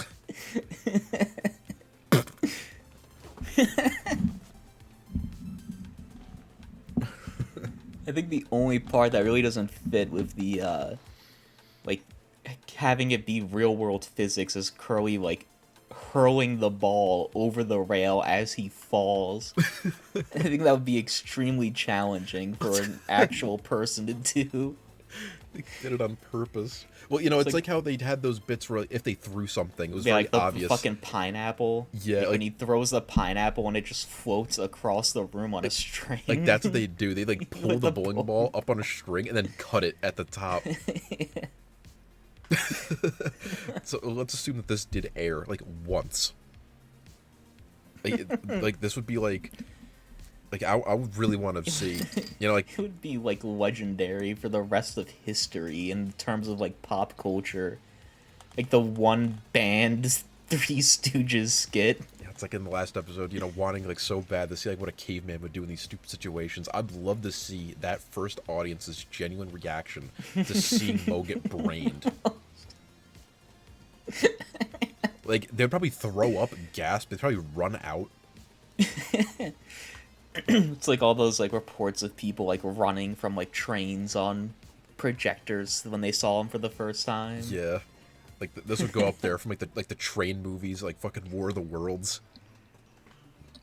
I think the only part that really doesn't fit with the, like, having it be real-world physics is Curly, like, hurling the ball over the rail as he falls. I think that would be extremely challenging for an actual person to do. They did it on purpose. Well, you know, it's like how they had those bits where if they threw something, it was very like the obvious. Fucking pineapple. Yeah, like when he throws the pineapple and it just floats across the room on a string. Like that's what they do. They like pull the bowling ball up on a string and then cut it at the top. So let's assume that this did air like once. Like this would be like I would really want to see, you know, like it would be like legendary for the rest of history in terms of like pop culture, like the one band Three Stooges skit. Yeah, it's like in the last episode, you know, wanting like so bad to see like what a caveman would do in these stupid situations. I'd love to see that first audience's genuine reaction to seeing Moe get brained. Like they'd probably throw up and gasp. They'd probably run out. It's like all those like reports of people like running from like trains on projectors when they saw him for the first time. Yeah, like this would go up there from like the train movies, like fucking War of the Worlds.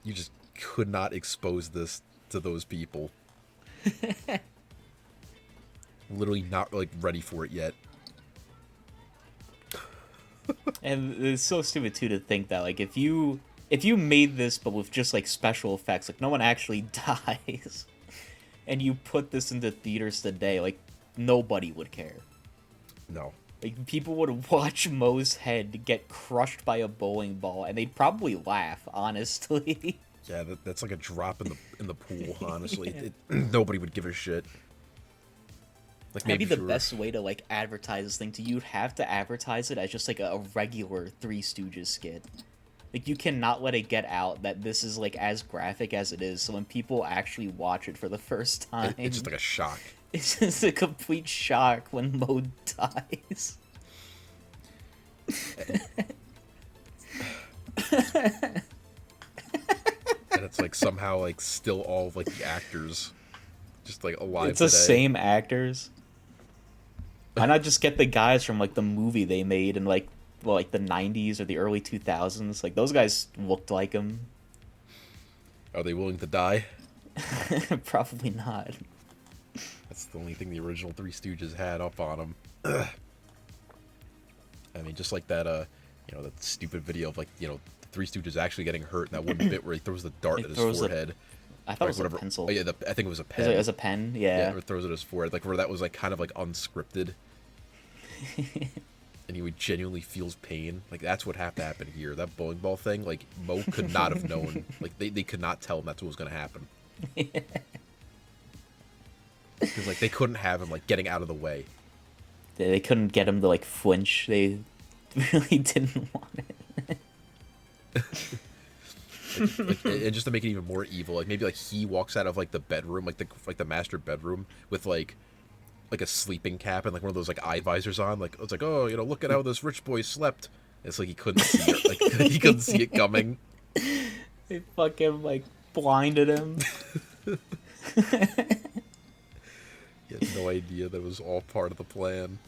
You just could not expose this to those people. Literally not like ready for it yet. And it's so stupid too to think that like if you made this but with just like special effects, like no one actually dies, and you put this into theaters today, like nobody would care. No. Like people would watch Moe's head get crushed by a bowling ball and they'd probably laugh, honestly. Yeah, that's like a drop in the pool, honestly. Yeah. Nobody would give a shit. Like That'd be the best way to like advertise this thing to you. You'd have to advertise it as just like a regular Three Stooges skit. Like you cannot let it get out that this is like as graphic as it is, so when people actually watch it for the first time, it's just like a shock. It's just a complete shock when Moe dies. And it's like somehow like still all of like the actors just like alive. It's the same actors. Why not just get the guys from like the movie they made in like like the 90s or the early 2000s? Like those guys looked like him. Are they willing to die? Probably not. That's the only thing the original Three Stooges had up on them. Ugh. I mean, just like that, you know, that stupid video of like, you know, the Three Stooges actually getting hurt in that one bit where he throws the dart at his forehead. I thought it was a pencil. Oh yeah, I think it was a pen. It was a pen, yeah. Or throws it at his forehead, like where that was like kind of like unscripted. And he would genuinely feels pain. Like that's what had to happen here. That bowling ball thing, like Moe could not have known. Like they could not tell him that's what was going to happen. Because like they couldn't have him like getting out of the way. They couldn't get him to like flinch. They really didn't want it. And just to make it even more evil, like maybe like he walks out of like the bedroom, like the master bedroom with like a sleeping cap and like one of those like eye visors on. Like it's like, oh, you know, look at how this rich boy slept. And it's like he couldn't see it. Like he couldn't see it coming. They fucking like blinded him. He had no idea that it was all part of the plan.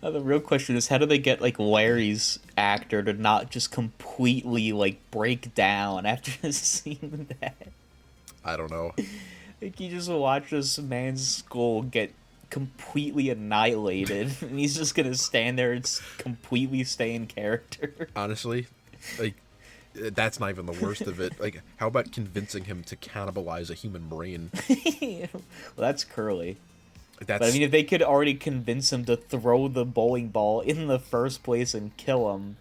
Now, the real question is, how do they get like Larry's actor to not just completely like break down after seeing that? I don't know. Like you just watch this man's skull get completely annihilated, and he's just gonna stand there and completely stay in character. Honestly, like that's not even the worst of it. Like, how about convincing him to cannibalize a human brain? Well, that's Curly. That's... But I mean, if they could already convince him to throw the bowling ball in the first place and kill him,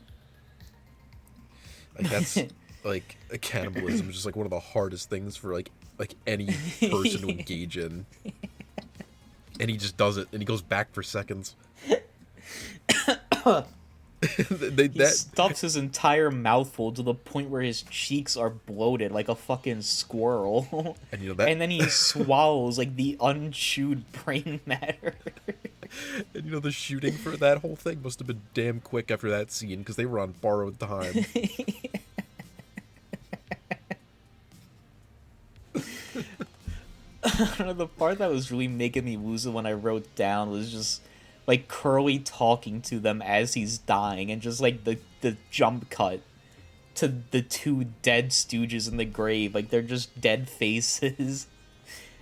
like that's like cannibalism is just like one of the hardest things for like any person to engage in. And he just does it, and he goes back for seconds. He stuffs his entire mouthful to the point where his cheeks are bloated like a fucking squirrel. And you know that. And then he swallows like the unchewed brain matter. And You know, the shooting for that whole thing must have been damn quick after that scene, because they were on borrowed time. I don't know, the part that was really making me lose it when I wrote down was just like Curly talking to them as he's dying, and just like the jump cut to the two dead Stooges in the grave, like they're just dead faces.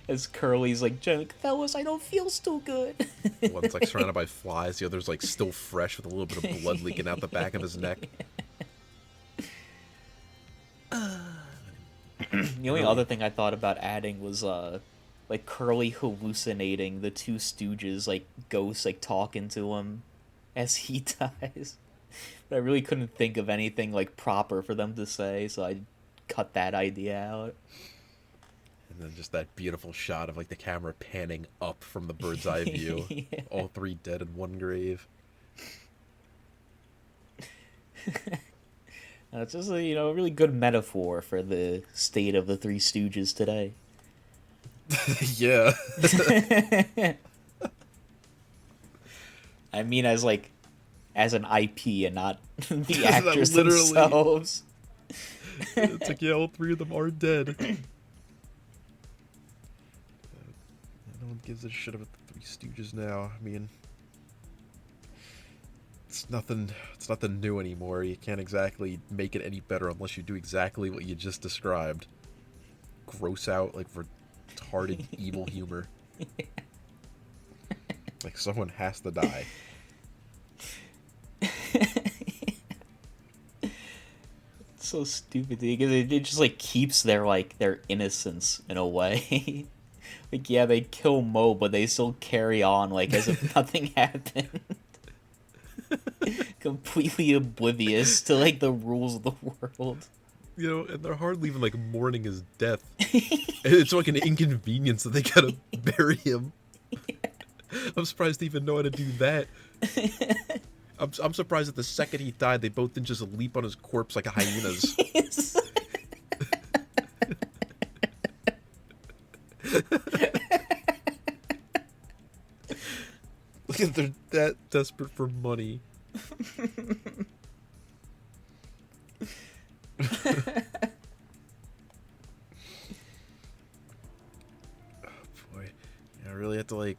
As Curly's like, fellas, I don't feel still good. One's like surrounded by flies, the other's like still fresh with a little bit of blood leaking out the back of his neck. The only other thing I thought about adding was like Curly hallucinating the two Stooges, like ghosts, like talking to him as he dies. But I really couldn't think of anything like proper for them to say, so I cut that idea out. And then just that beautiful shot of like the camera panning up from the bird's eye view. Yeah. All three dead in one grave. It's just a, a really good metaphor for the state of the Three Stooges today. Yeah. I mean, as an IP and not the actors literally. themselves. It's like, yeah, all three of them are dead. No one gives a shit about the Three Stooges now. I mean, it's nothing new anymore. You can't exactly make it any better unless you do exactly what you just described. Gross out, like, retarded evil humor. Like, someone has to die. It's so stupid because it just like keeps their innocence in a way. Like, yeah, they kill Moe, but they still carry on like as if nothing happened. Completely oblivious to like the rules of the world. You know, and they're hardly even like mourning his death. It's like an inconvenience that they gotta bury him. I'm surprised they even know how to do that. I'm surprised that the second he died, they both didn't just leap on his corpse like hyenas. Look at, they're that desperate for money. I really have to like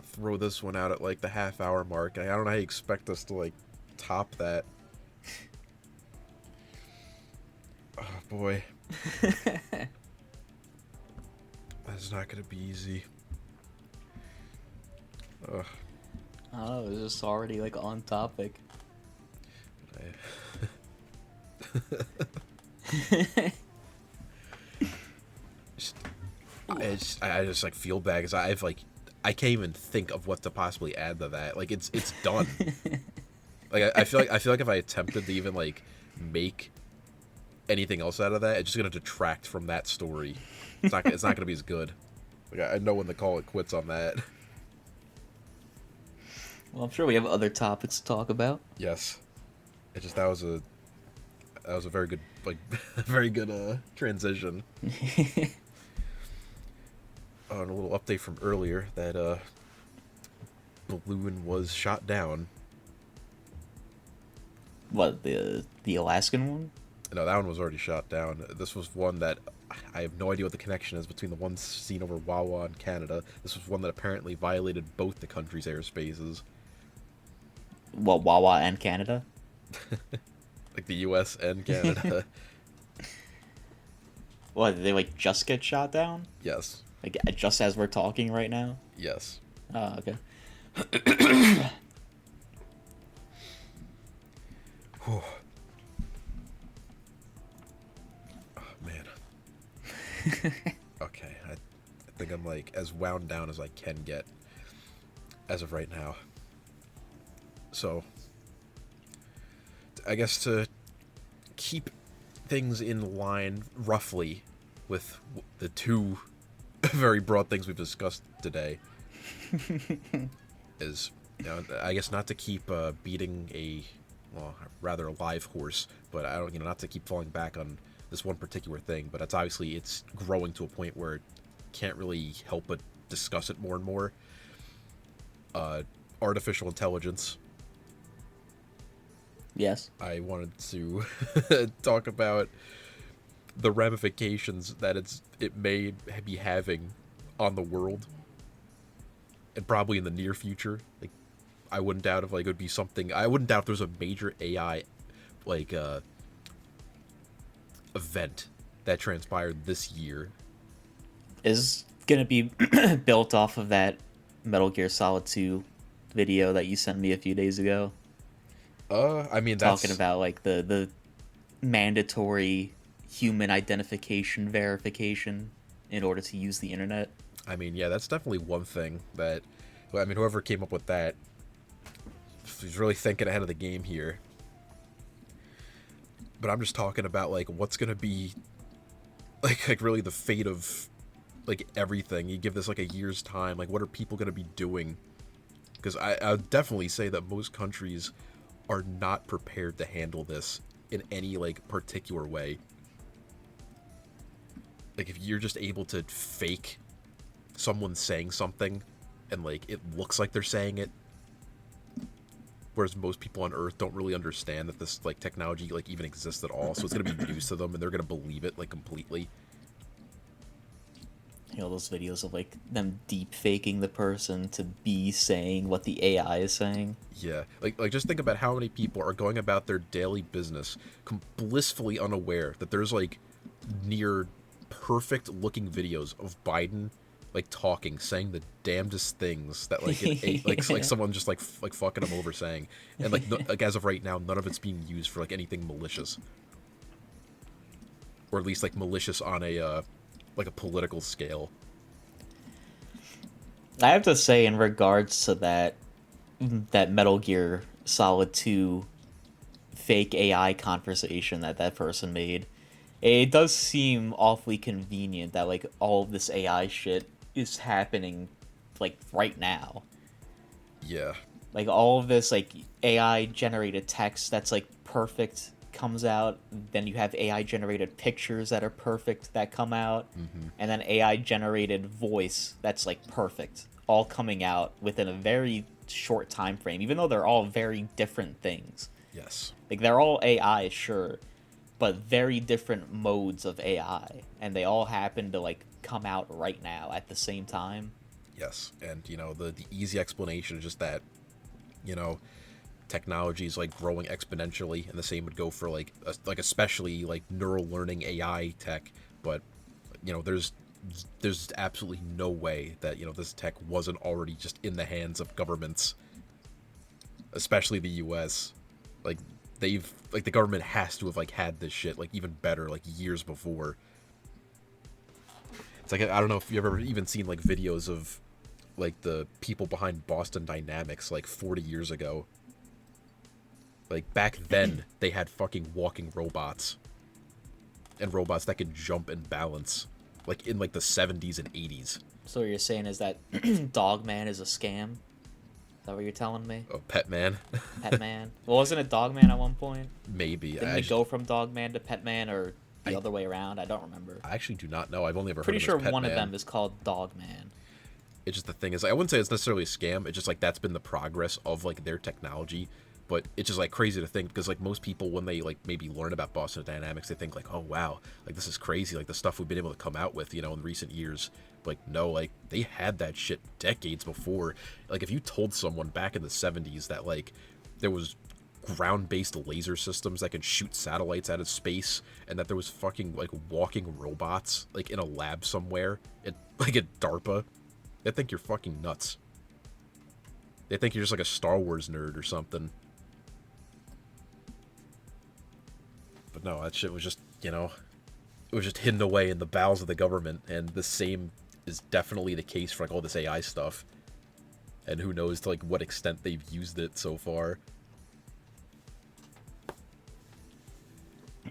throw this one out at like the half-hour mark. I don't know how you expect us to like top that. Oh boy. That's not gonna be easy. Ugh. Oh, it was just already like on topic. I just like feel bad because I can't even think of what to possibly add to that. Like it's done. Like I feel like if I attempted to even like make anything else out of that, it's just gonna detract from that story. It's not gonna be as good. Like I know when to call it quits on that. Well, I'm sure we have other topics to talk about. Yes, it just that was a very good very good transition. On a little update from earlier, that balloon was shot down. What, the Alaskan one? No, that one was already shot down. This was one that I have no idea what the connection is between the one seen over Wawa and Canada. This was one that apparently violated both the country's airspaces. What, Wawa and Canada? Like the U.S. and Canada. What, did they like just get shot down? Yes. Like just as we're talking right now? Yes. Oh, okay. Oh, man. Okay, I think I'm like as wound down as I can get as of right now. So, I guess to keep things in line roughly with the two very broad things we've discussed today is, I guess not to keep beating a rather live horse, but I don't, not to keep falling back on this one particular thing, but it's growing to a point where it can't really help but discuss it more and more. artificial intelligence. Yes. I wanted to talk about the ramifications that it may be having on the world, and probably in the near future. Like, I wouldn't doubt if like it would be something. I wouldn't doubt if there's a major AI like event that transpired this year. Is gonna be built off of that Metal Gear Solid 2 video that you sent me a few days ago. I mean, that's Talking about like the mandatory human identification verification in order to use the internet. I mean, yeah, that's definitely one thing that. Well, I mean, whoever came up with that, he's really thinking ahead of the game here. But I'm just talking about like what's gonna be, like really the fate of, like everything. You give this like a year's time. Like, what are people gonna be doing? Because I would definitely say that most countries are not prepared to handle this in any like particular way. Like, if you're just able to fake someone saying something and like it looks like they're saying it, whereas most people on Earth don't really understand that this like technology like even exists at all, so it's gonna be news to them and they're gonna believe it like completely. You know, those videos of like them deep faking the person to be saying what the AI is saying. Yeah, like just think about how many people are going about their daily business blissfully unaware that there's like near perfect looking videos of Biden like talking, saying the damnedest things that like like someone just like fucking him over saying, and like like as of right now, none of it's being used for like anything malicious, or at least like malicious on a like a political scale. I have to say, in regards to that Metal Gear Solid 2 fake AI conversation that person made, it does seem awfully convenient that like all of this AI shit is happening like right now. Yeah. Like all of this like AI generated text that's like perfect comes out, then you have AI generated pictures that are perfect that come out, and then AI generated voice that's like perfect, all coming out within a very short time frame, even though they're all very different things. Yes. Like they're all AI, sure, but very different modes of AI, and they all happen to like come out right now at the same time. Yes, and you know the easy explanation is just that, you know, technology is like growing exponentially, and the same would go for like especially like neural learning AI tech. But you know, there's absolutely no way that, you know, this tech wasn't already just in the hands of governments, especially the U.S. Like they've like the government has to have like had this shit like even better like years before. It's like, I don't know if you've ever even seen like videos of like the people behind Boston Dynamics like 40 years ago. Like back then they had fucking walking robots and robots that could jump and balance, like in like the 70s and 80s. So what you're saying is that Dogman is a scam? Is that what you're telling me? Oh, Petman. Petman. Well, wasn't it Dogman at one point? Maybe. Didn't it go from Dogman to Petman, or the other way around? I don't remember. I actually do not know. I've only ever Pretty heard sure of one Petman. of them is called Dogman. It's just the thing is, like, I wouldn't say it's necessarily a scam. It's just like that's been the progress of like their technology. But it's just like crazy to think, because like most people, when they like maybe learn about Boston Dynamics, they think like, oh wow, like this is crazy, like the stuff we've been able to come out with, you know, in recent years. Like no, like they had that shit decades before. Like if you told someone back in the 70s that like there was ground-based laser systems that could shoot satellites out of space, and that there was fucking like walking robots like in a lab somewhere at like at DARPA, they think you're fucking nuts. They think you're just like a Star Wars nerd or something. But no, that shit was just, you know, it was just hidden away in the bowels of the government, and the same is definitely the case for like all this AI stuff. And who knows to like what extent they've used it so far.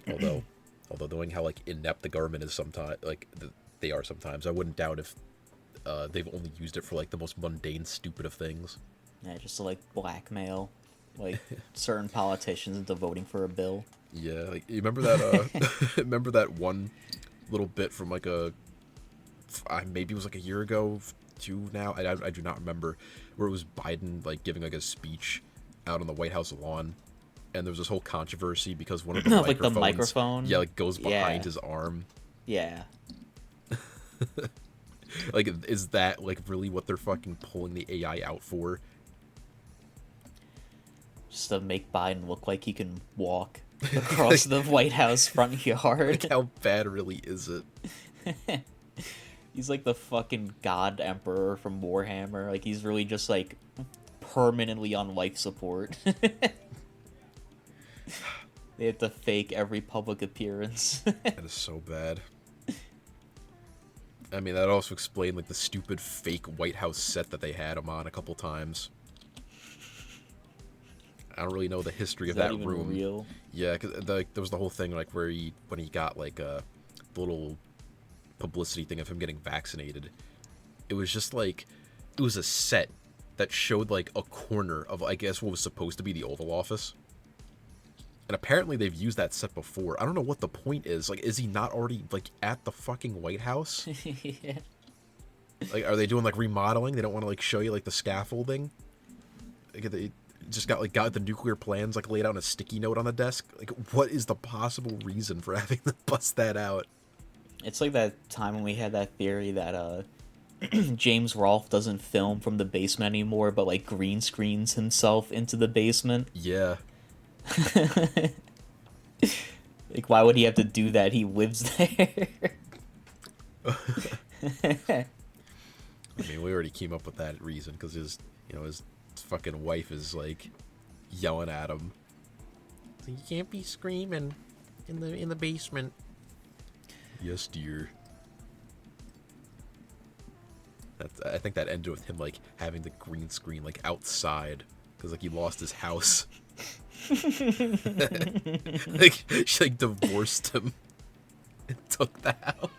Although knowing how like inept the government is sometimes, like they are sometimes, I wouldn't doubt if they've only used it for like the most mundane, stupid of things. Yeah, just to like blackmail like certain politicians into voting for a bill. Yeah, like you remember that remember that one little bit from like maybe it was like a year ago, two now. I do not remember, where it was Biden like giving like a speech out on the White House lawn, and there was this whole controversy because one of the like microphones, the microphone, yeah, like goes behind Yeah. his arm. Yeah. Like, is that like really what they're fucking pulling the AI out for? Just to make Biden look like he can walk across the White House front yard. Like, how bad really is it? He's like the fucking god emperor from Warhammer. Like, he's really just like permanently on life support. They have to fake every public appearance. That is so bad. I mean, that also explained like the stupid fake White House set that they had him on a couple times. I don't really know the history of that even room. real? Yeah, because there was the whole thing like where when he got like a little publicity thing of him getting vaccinated. It was just like, it was a set that showed like a corner of, I guess, what was supposed to be the Oval Office. And apparently they've used that set before. I don't know what the point is. Like, is he not already like at the fucking White House? Yeah. Like, are they doing like remodeling? They don't want to like show you like the scaffolding. Like, they just got the nuclear plans like laid out on a sticky note on the desk. Like, what is the possible reason for having to bust that out? It's like that time when we had that theory that James Rolfe doesn't film from the basement anymore, but like green screens himself into the basement. Yeah. Like, why would he have to do that? He lives there. I mean, we already came up with that reason because his fucking wife is like yelling at him. You can't be screaming in the basement. Yes, dear. I think that ended with him like having the green screen like outside because like he lost his house. Like, she like divorced him and took the house.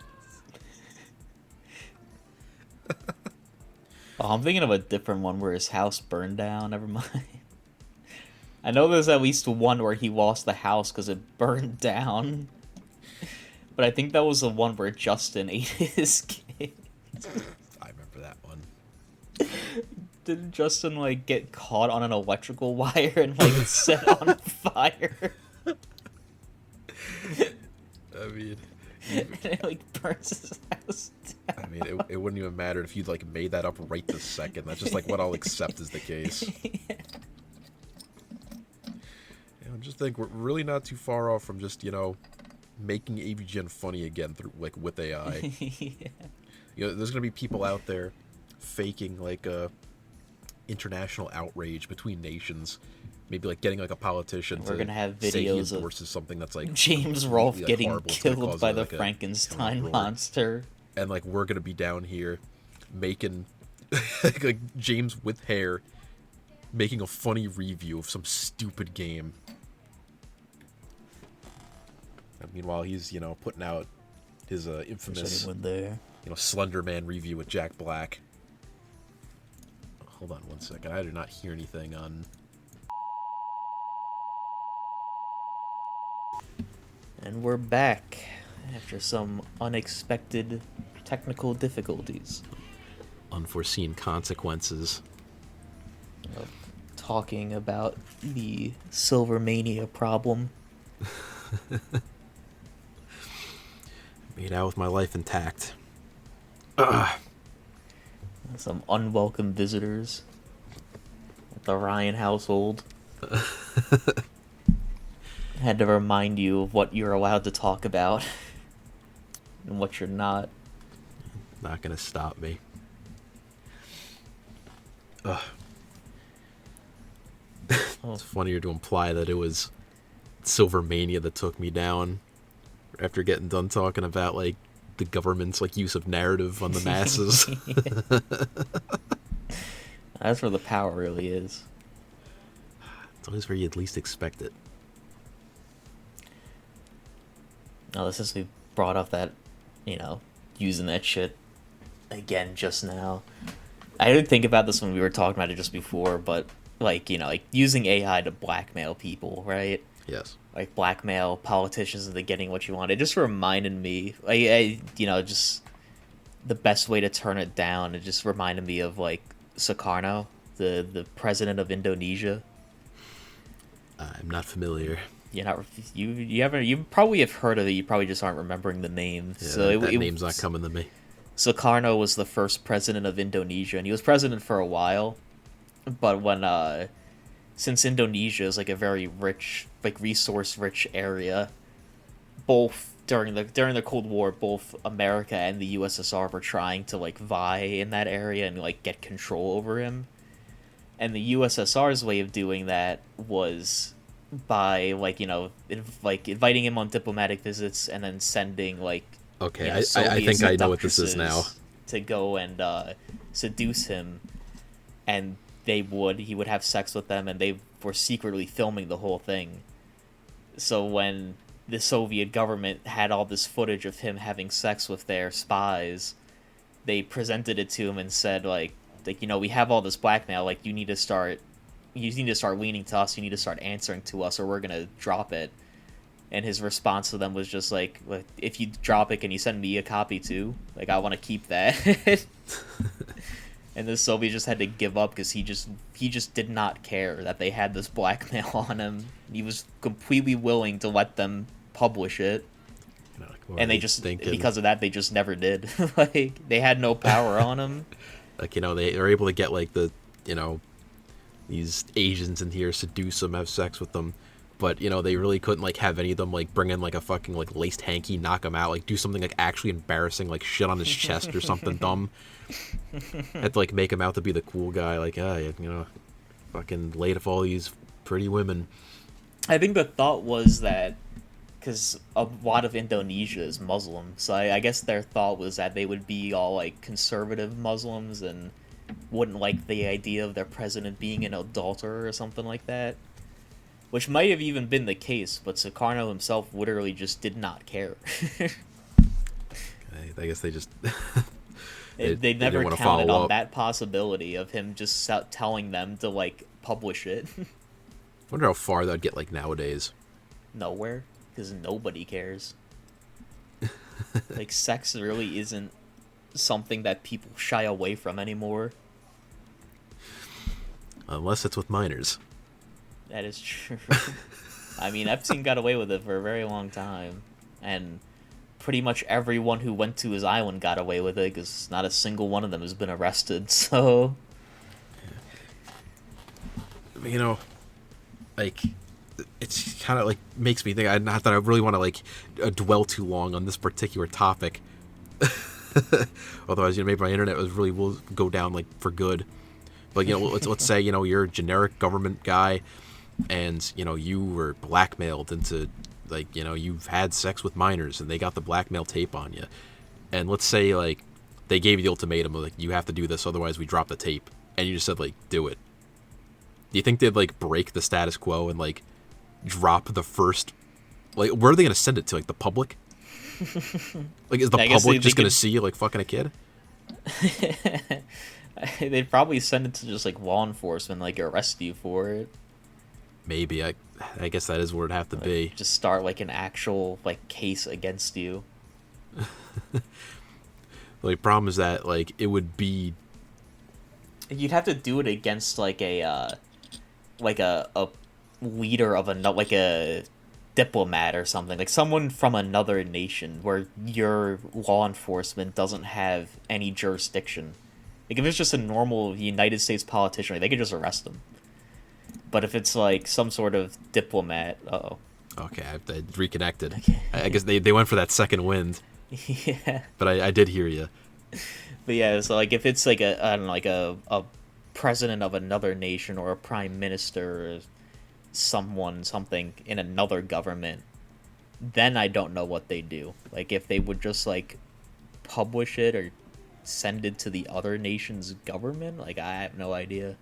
Oh, I'm thinking of a different one where his house burned down. Never mind. I know there's at least one where he lost the house because it burned down. But I think that was the one where Justin ate his kid. I remember that one. Didn't Justin, like, get caught on an electrical wire and, like, set on fire? I mean... And it, like, burns his house down. I mean, it wouldn't even matter if you'd, like, made that up right this second. That's just, like, what I'll accept is the case. Yeah. I just think we're really not too far off from just, making AVGN funny again through, like, with AI. Yeah. There's gonna be people out there faking, like, international outrage between nations. Maybe, like, getting, like, a politician We're gonna have say he videos of endorses something that's, like, James Rolfe like, getting horrible. It's gonna killed cause, by the like, a Frankenstein uproar. monster. And, like, we're gonna be down here making, like, James with hair making a funny review of some stupid game. And meanwhile, he's, putting out his infamous, There. Slender Man review with Jack Black. Hold on one second. I did not hear anything on... And we're back after some unexpected technical difficulties. Unforeseen consequences. Talking about the Silvermania problem. Made out with my life intact. Some unwelcome visitors at the Ryan household. Had to remind you of what you're allowed to talk about and what you're not. Not gonna stop me. It's funnier to imply that it was Silvermania that took me down after getting done talking about, like, the government's, like, use of narrative on the masses. That's where the power really is. It's always where you at least expect it. Now, since we brought up that, using that shit again just now. I didn't think about this when we were talking about it just before, but, like, using AI to blackmail people, right? Yes. Like, blackmail politicians into getting what you want. It just reminded me, just the best way to turn it down. It just reminded me of like Sukarno, the president of Indonesia. I'm not familiar. You're not you probably have heard of it. You probably just aren't remembering the name. Yeah, So that name's not coming to me. Sukarno was the first president of Indonesia, and he was president for a while. But when since Indonesia is like a very rich, like resource rich area, both during the Cold War, both America and the USSR were trying to like vie in that area and like get control over him. And the USSR's way of doing that was by like inviting him on diplomatic visits and then sending like okay, I think I know what this is now. To go and seduce him, and he would have sex with them, and they were secretly filming the whole thing. So when the Soviet government had all this footage of him having sex with their spies, they presented it to him and said like we have all this blackmail, like you need to start leaning to us, you need to start answering to us, or we're gonna drop it. And his response to them was just like, if you drop it, can you send me a copy too? Like, I want to keep that. And the Soviets just had to give up because he just did not care that they had this blackmail on him. He was completely willing to let them publish it. And they just, because of that, they just never did. Like, they had no power on him. Like, they are able to get, like, these Asians in here, seduce them, have sex with them. But, they really couldn't, like, have any of them, like, bring in, like, a fucking, like, laced hanky, knock him out, like, do something, like, actually embarrassing, like, shit on his chest or something dumb. Had to, like, make him out to be the cool guy, like, fucking laid off all these pretty women. I think the thought was that, because a lot of Indonesia is Muslim, so I guess their thought was that they would be all, like, conservative Muslims and wouldn't like the idea of their president being an adulterer or something like that. Which might have even been the case, but Sukarno himself literally just did not care. I guess they just... they never counted on that possibility of him just telling them to, like, publish it. I wonder how far that would get, like, nowadays. Nowhere, because nobody cares. Like, sex really isn't something that people shy away from anymore. Unless it's with minors. That is true. I mean, Epstein got away with it for a very long time, and pretty much everyone who went to his island got away with it, because not a single one of them has been arrested, so... Like, it's kind of, like, makes me think, not that I really want to, like, dwell too long on this particular topic. Otherwise, maybe my internet will go down, like, for good. But, let's say, you're a generic government guy, and, you were blackmailed into, like, you've had sex with minors, and they got the blackmail tape on you. And let's say, like, they gave you the ultimatum of, like, you have to do this, otherwise we drop the tape. And you just said, like, do it. Do you think they'd, like, break the status quo and, like, drop the first... Like, where are they going to send it to? Like, the public? Like, is the public just going to see you, like, fucking a kid? They'd probably send it to just, like, law enforcement, like, arrest you for it. Maybe. I guess that is where it'd have to be. Just start, like, an actual, like, case against you. The problem is that, like, it would be... You'd have to do it against, like, a leader of like a diplomat or something. Like, someone from another nation where your law enforcement doesn't have any jurisdiction. Like, if it's just a normal United States politician, they could just arrest them. But if it's, like, some sort of diplomat... Uh-oh. Okay, I reconnected. Okay. I guess they went for that second wind. Yeah. But I did hear you. But yeah, so, like, if it's, like, a president of another nation or a prime minister or something in another government, then I don't know what they do. Like, if they would just, like, publish it or send it to the other nation's government, like, I have no idea.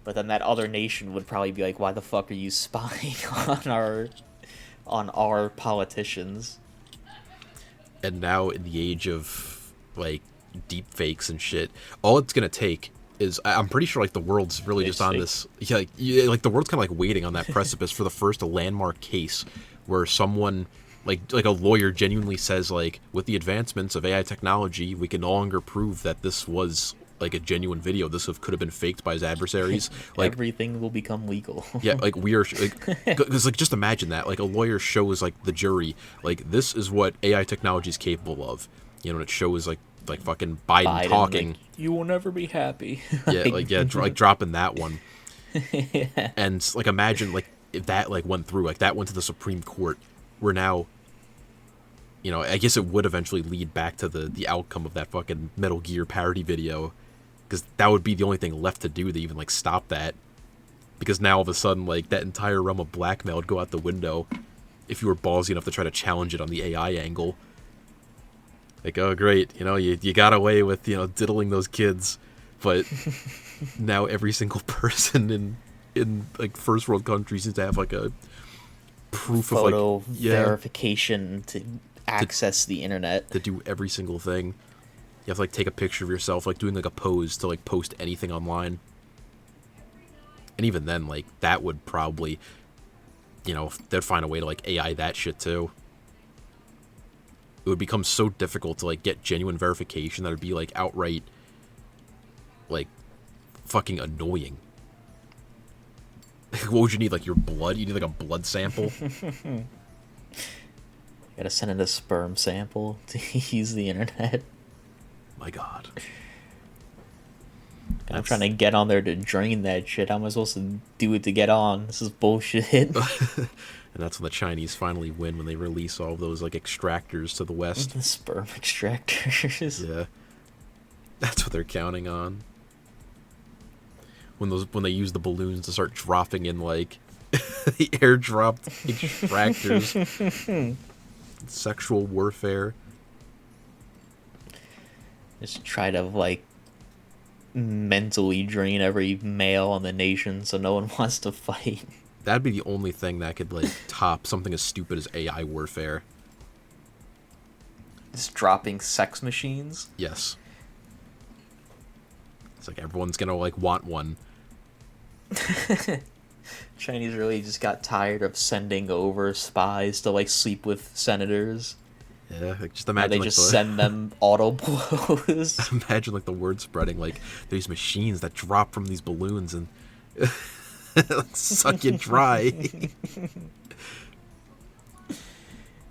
But then that other nation would probably be like, why the fuck are you spying on our politicians? And now in the age of, like, deep fakes and shit, all it's gonna take is, I'm pretty sure, like, the world's really just on this, like the world's kind of, like, waiting on that precipice for the first landmark case where someone like a lawyer genuinely says, like, with the advancements of AI technology, we can no longer prove that this was like a genuine video. This could have been faked by his adversaries. Like, everything will become legal. yeah, like we are, like, because like just imagine that, like a lawyer shows like the jury, like this is what AI technology is capable of, and it shows like fucking Biden talking. Like, you will never be happy. Yeah, like dropping that one. Yeah. And like imagine like if that like went through, like that went to the Supreme Court, where now, I guess it would eventually lead back to the outcome of that fucking Metal Gear parody video, because that would be the only thing left to do to even like stop that. Because now all of a sudden, like, that entire realm of Blackmail would go out the window if you were ballsy enough to try to challenge it on the AI angle. Like, oh great, you got away with diddling those kids, but now every single person in like first world countries needs to have like a proof photo of like verification to access the internet, to do every single thing. You have to like take a picture of yourself like doing like a pose to like post anything online. And even then, like, that would probably, they'd find a way to like AI that shit too. It would become so difficult to like get genuine verification that it'd be like outright like fucking annoying. What would you need? Like your blood? You need like a blood sample? You gotta send in a sperm sample to use the internet. My God. I'm trying to get on there to drain that shit. How am I supposed to do it to get on? This is bullshit. And that's when the Chinese finally win, when they release all of those like extractors to the West. The sperm extractors. Yeah. That's what they're counting on. When they use the balloons to start dropping in like the airdropped extractors. Sexual warfare. Just try to like mentally drain every male in the nation so no one wants to fight. That'd be the only thing that could like top something as stupid as AI warfare. Just dropping sex machines? Yes. It's like everyone's gonna like want one. Chinese really just got tired of sending over spies to like sleep with senators. Yeah, like just imagine they just send them auto blows. Imagine like the word spreading, like these machines that drop from these balloons and suck you dry.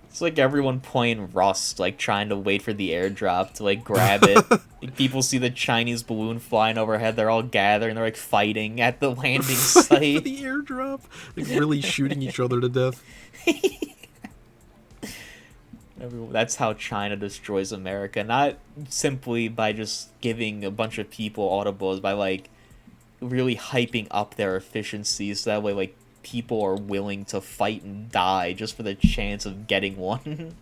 It's like everyone playing Rust, like trying to wait for the airdrop to like grab it. Like, people see the Chinese balloon flying overhead, they're all gathering, they're like fighting at the landing site. The airdrop, like really shooting each other to death. That's how China destroys America, not simply by just giving a bunch of people auto blows, by like really hyping up their efficiency so that way like people are willing to fight and die just for the chance of getting one.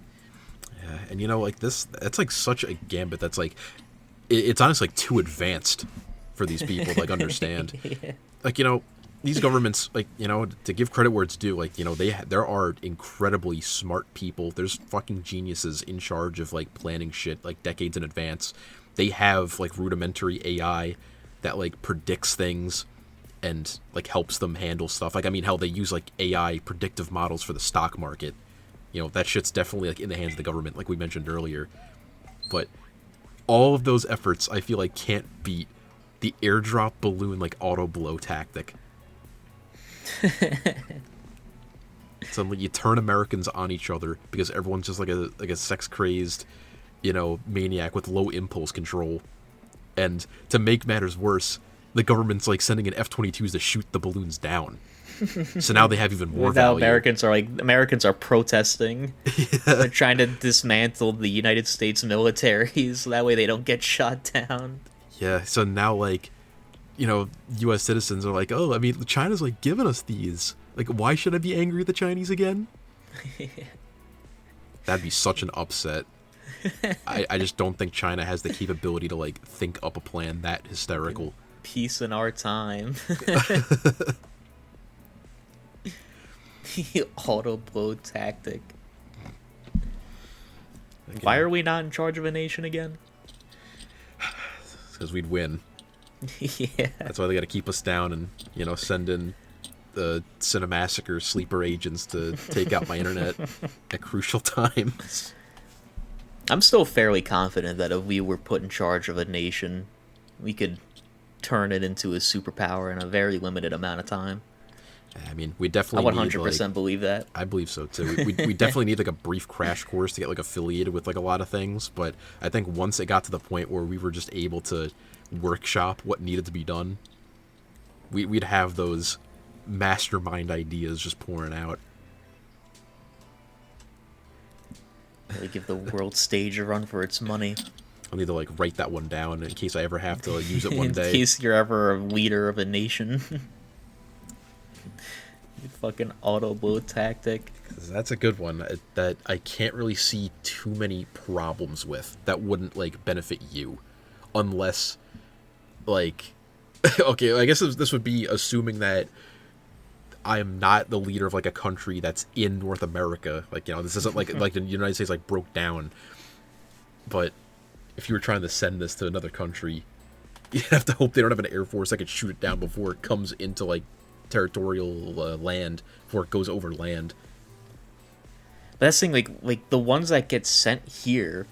Yeah, and like this, that's like such a gambit that's like, it's honestly like too advanced for these people to like understand. Yeah. Like, these governments, like, to give credit where it's due, like, there are incredibly smart people. There's fucking geniuses in charge of like planning shit like decades in advance. They have like rudimentary AI that like predicts things and like helps them handle stuff. Like, I mean, hell, they use like AI predictive models for the stock market. That shit's definitely like in the hands of the government, like we mentioned earlier. But all of those efforts, I feel like, can't beat the airdrop balloon like auto blow tactic. Suddenly you turn Americans on each other because everyone's just like a sex crazed, maniac with low impulse control. And to make matters worse, the government's like sending in F-22s to shoot the balloons down. So now they have even more now value. Americans are protesting. Yeah. They're trying to dismantle the United States military so that way they don't get shot down. Yeah, so now like, U.S. citizens are like, oh, I mean, China's like giving us these. Like, why should I be angry at the Chinese again? That'd be such an upset. I just don't think China has the capability to like think up a plan that hysterical. Peace in our time. The auto blow tactic. Okay. Why are we not in charge of a nation again? Because we'd win. Yeah. That's why they got to keep us down and send in Cinemassacre sleeper agents to take out my internet at crucial times. I'm still fairly confident that if we were put in charge of a nation, we could turn it into a superpower in a very limited amount of time. I mean, we definitely. I 100% believe that. I believe so too. We definitely need like a brief crash course to get like affiliated with like a lot of things. But I think once it got to the point where we were just able to workshop what needed to be done, we'd have those mastermind ideas just pouring out. Really give the world stage a run for its money. I'll need to like write that one down in case I ever have to use it one day. In case you're ever a leader of a nation. Fucking auto blow tactic. That's a good one that I can't really see too many problems with that wouldn't like benefit you, unless like okay, I guess this would be assuming that I am not the leader of like a country that's in North America. Like, you know, this isn't like the United States like broke down. But if you were trying to send this to another country, you have to hope they don't have an air force that could shoot it down before it comes into like territorial land, before it goes over land. That's the thing, like the ones that get sent here,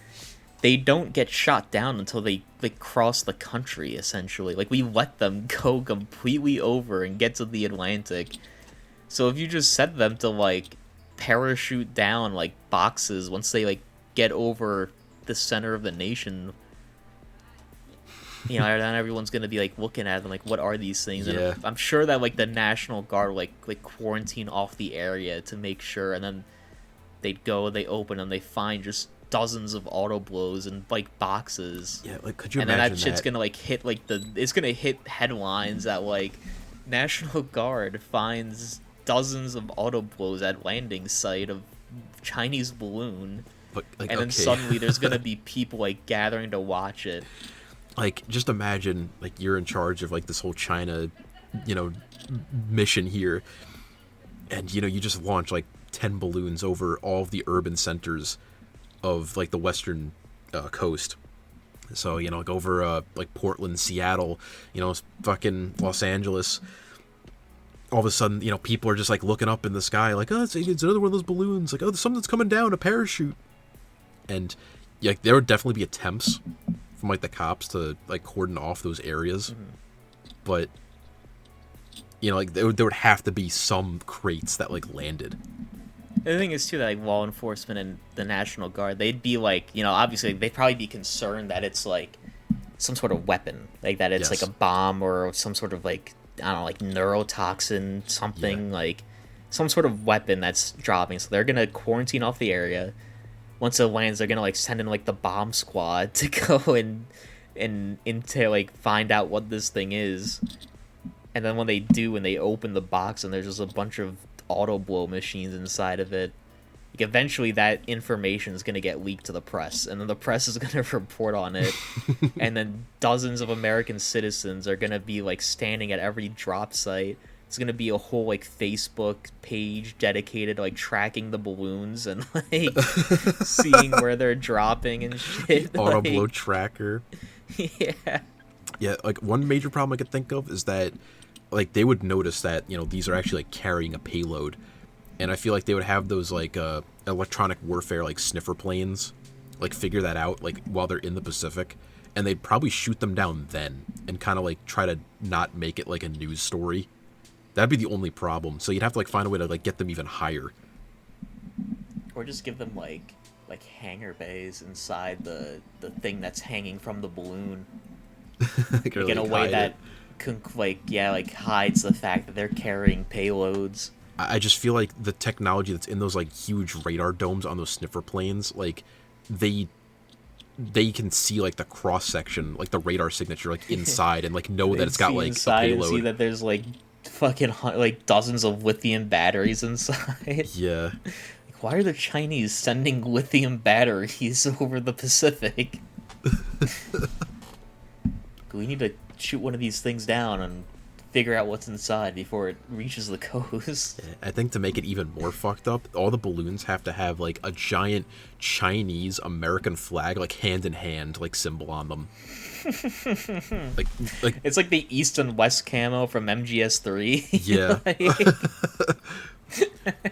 they don't get shot down until they cross the country, essentially. Like, we let them go completely over and get to the Atlantic. So if you just set them to like parachute down like boxes once they like get over the center of the nation, you know, then everyone's gonna be like looking at them like, what are these things? Yeah. And I'm sure that like the National Guard like quarantine off the area to make sure, and then they open and they find just dozens of auto blows and like boxes. Yeah, like could you and imagine then that shit's gonna like hit like it's gonna hit headlines that like National Guard finds dozens of auto blows at landing site of Chinese balloon. But, like, and then okay. suddenly there's gonna be people like gathering to watch it. Like, just imagine, like, you're in charge of, like, this whole China, you know, mission here. And, you know, you just launch, like, 10 balloons over all of the urban centers of, like, the western coast. So, you know, like, over, like, Portland, Seattle, you know, fucking Los Angeles. All of a sudden, you know, people are just, like, looking up in the sky, like, oh, it's another one of those balloons. Like, oh, something's coming down, a parachute. And, yeah, there would definitely be attempts from like the cops to like cordon off those areas, but you know, like there would have to be some crates that like landed. The thing is too that like law enforcement and the National Guard, they'd be like, you know, obviously they'd probably be concerned that it's like some sort of weapon, like that it's like a bomb or some sort of like, I don't know, like neurotoxin, something like some sort of weapon that's dropping. So they're gonna quarantine off the area. Once it lands, they're gonna like send in like the bomb squad to go and to like find out what this thing is. And then when they do, when they open the box and there's just a bunch of auto blow machines inside of it, like eventually that information is gonna get leaked to the press, and then the press is gonna report on it, and then dozens of American citizens are gonna be like standing at every drop site. It's gonna be a whole like Facebook page dedicated to like tracking the balloons and like seeing where they're dropping and shit. Auto like, blow tracker. Yeah. Yeah, like one major problem I could think of is that like they would notice that, you know, these are actually like carrying a payload. And I feel like they would have those like electronic warfare like sniffer planes like figure that out like while they're in the Pacific, and they'd probably shoot them down then and kind of like try to not make it like a news story. That'd be the only problem. So you'd have to like find a way to like get them even higher. Or just give them like hangar bays inside the thing that's hanging from the balloon. Like, in a way that hides the fact that they're carrying payloads. I just feel like the technology that's in those like huge radar domes on those sniffer planes, like they can see like the cross section, like the radar signature, like inside, and like know that it's got like a payload. And see that there's like fucking like dozens of lithium batteries inside. Yeah. Like, why are the Chinese sending lithium batteries over the Pacific? We need to shoot one of these things down and figure out what's inside before it reaches the coast. I think to make it even more fucked up, all the balloons have to have like a giant Chinese American flag, like hand in hand, like symbol on them. like It's like the East and West camo from MGS3. Yeah.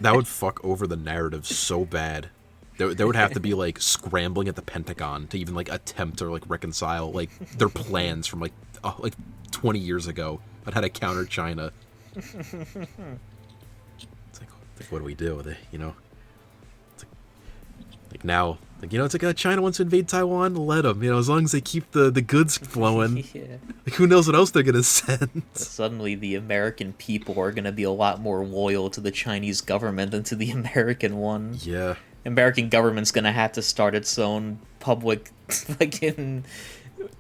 That would fuck over the narrative so bad. There would have to be like scrambling at the Pentagon to even like attempt or like reconcile like their plans from like 20 years ago on how to counter China. It's like what do we do with it? You know, it's like now, like, you know, it's like China wants to invade Taiwan. Let them. You know, as long as they keep the goods flowing. Yeah. Like, who knows what else they're gonna send? Suddenly, the American people are gonna be a lot more loyal to the Chinese government than to the American one. Yeah. American government's gonna have to start its own public fucking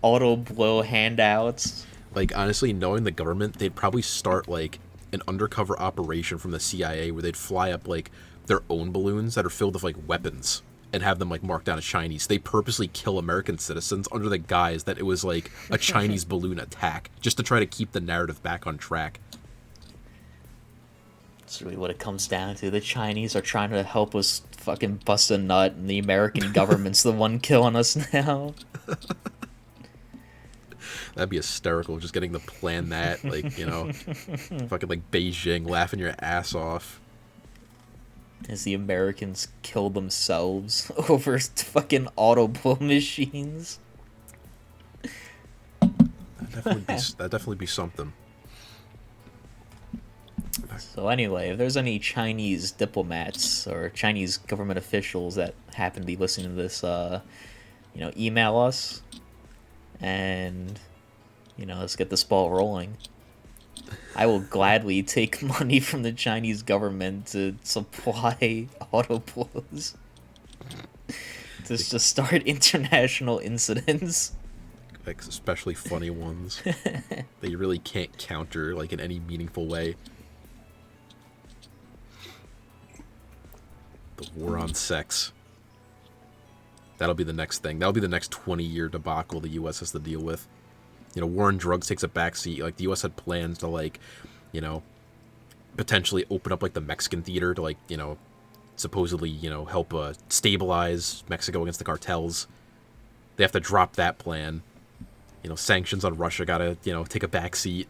auto blow handouts. Like, honestly, knowing the government, they'd probably start like an undercover operation from the CIA where they'd fly up like their own balloons that are filled with like weapons and have them like marked down as Chinese. They purposely kill American citizens under the guise that it was like a Chinese balloon attack, just to try to keep the narrative back on track. That's really what it comes down to. The Chinese are trying to help us fucking bust a nut, and the American government's the one killing us now. That'd be hysterical, just getting to plan that, like, you know, fucking like Beijing laughing your ass off. As the Americans kill themselves over fucking auto blow machines. That'd definitely be something. So anyway, if there's any Chinese diplomats or Chinese government officials that happen to be listening to this, you know, email us, and, you know, let's get this ball rolling. I will gladly take money from the Chinese government to supply auto blows. Just to start international incidents. Like, especially funny ones that you really can't counter, like, in any meaningful way. The war on sex. That'll be the next thing. That'll be the next 20-year debacle the U.S. has to deal with. You know, war on drugs takes a backseat. Like, the U.S. had plans to, like, you know, potentially open up, like, the Mexican theater to, like, you know, supposedly, you know, help stabilize Mexico against the cartels. They have to drop that plan. You know, sanctions on Russia gotta, you know, take a backseat.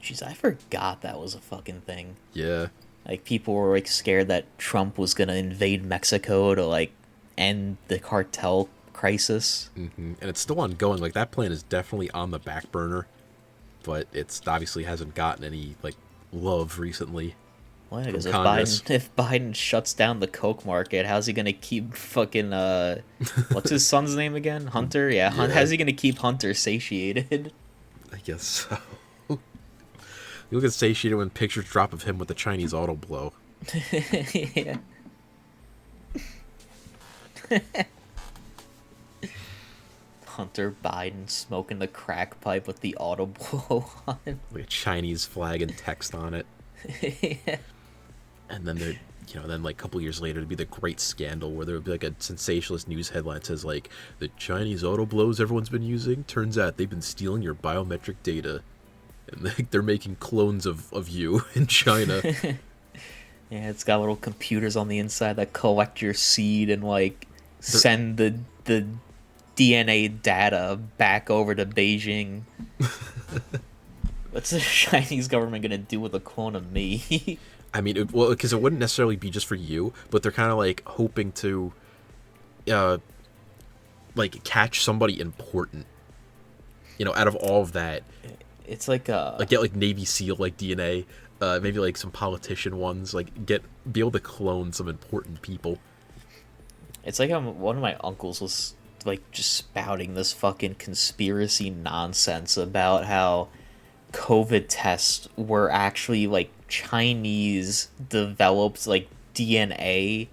Jeez, I forgot that was a fucking thing. Yeah. Like, people were, like, scared that Trump was gonna invade Mexico to, like, end the cartel crisis. Mm-hmm. And it's still ongoing. Like, that plan is definitely on the back burner, but it's obviously hasn't gotten any, like, love recently. Well, because if Biden shuts down the coke market, how's he gonna keep fucking what's his son's name again? Hunter? Yeah. How's he gonna keep Hunter satiated? I guess so. You look at satiated when pictures drop of him with the Chinese auto blow. Yeah. Hunter Biden smoking the crack pipe with the auto blow on. Like a Chinese flag and text on it. Yeah. And then there, you know, then like a couple years later, it'd be the great scandal where there would be like a sensationalist news headline that says like, the Chinese auto blows everyone's been using, turns out they've been stealing your biometric data. And they're making clones of you in China. Yeah, it's got little computers on the inside that collect your seed and like send the D.N.A. data back over to Beijing. What's the Chinese government gonna do with a clone of me? I mean, well, because it wouldn't necessarily be just for you, but they're kind of like hoping to, like catch somebody important. You know, out of all of that, it's like get like Navy SEAL like D.N.A. Maybe like some politician ones, like be able to clone some important people. It's like one of my uncles was like just spouting this fucking conspiracy nonsense about how COVID tests were actually like Chinese developed like DNA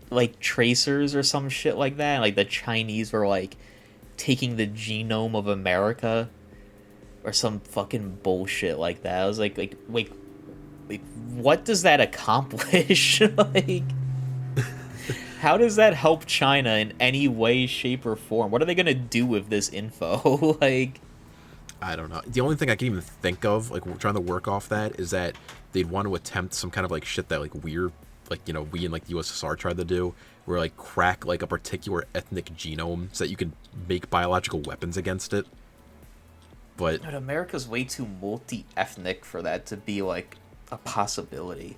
like tracers or some shit like that. Like the Chinese were like taking the genome of America or some fucking bullshit like that. I was like wait, what does that accomplish? Like, how does that help China in any way, shape, or form? What are they gonna do with this info? Like, I don't know. The only thing I can even think of, like, trying to work off that, is that they'd want to attempt some kind of, like, shit that, like, we're, like, you know, we in, like, the USSR tried to do, where, like, crack, like, a particular ethnic genome so that you can make biological weapons against it. But America's way too multi-ethnic for that to be, like, a possibility.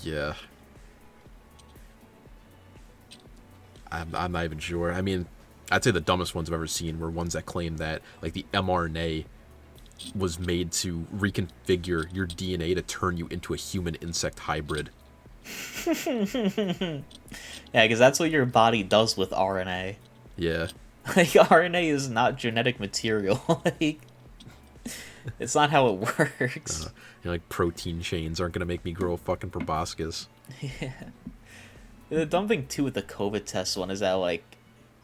yeah. I'm not even sure. I mean, I'd say the dumbest ones I've ever seen were ones that claim that, like, the mRNA was made to reconfigure your DNA to turn you into a human-insect hybrid. Yeah, because that's what your body does with RNA. Yeah. Like, RNA is not genetic material. Like, it's not how it works. You know, like, protein chains aren't going to make me grow a fucking proboscis. Yeah. The dumb thing, too, with the COVID test one is that, like,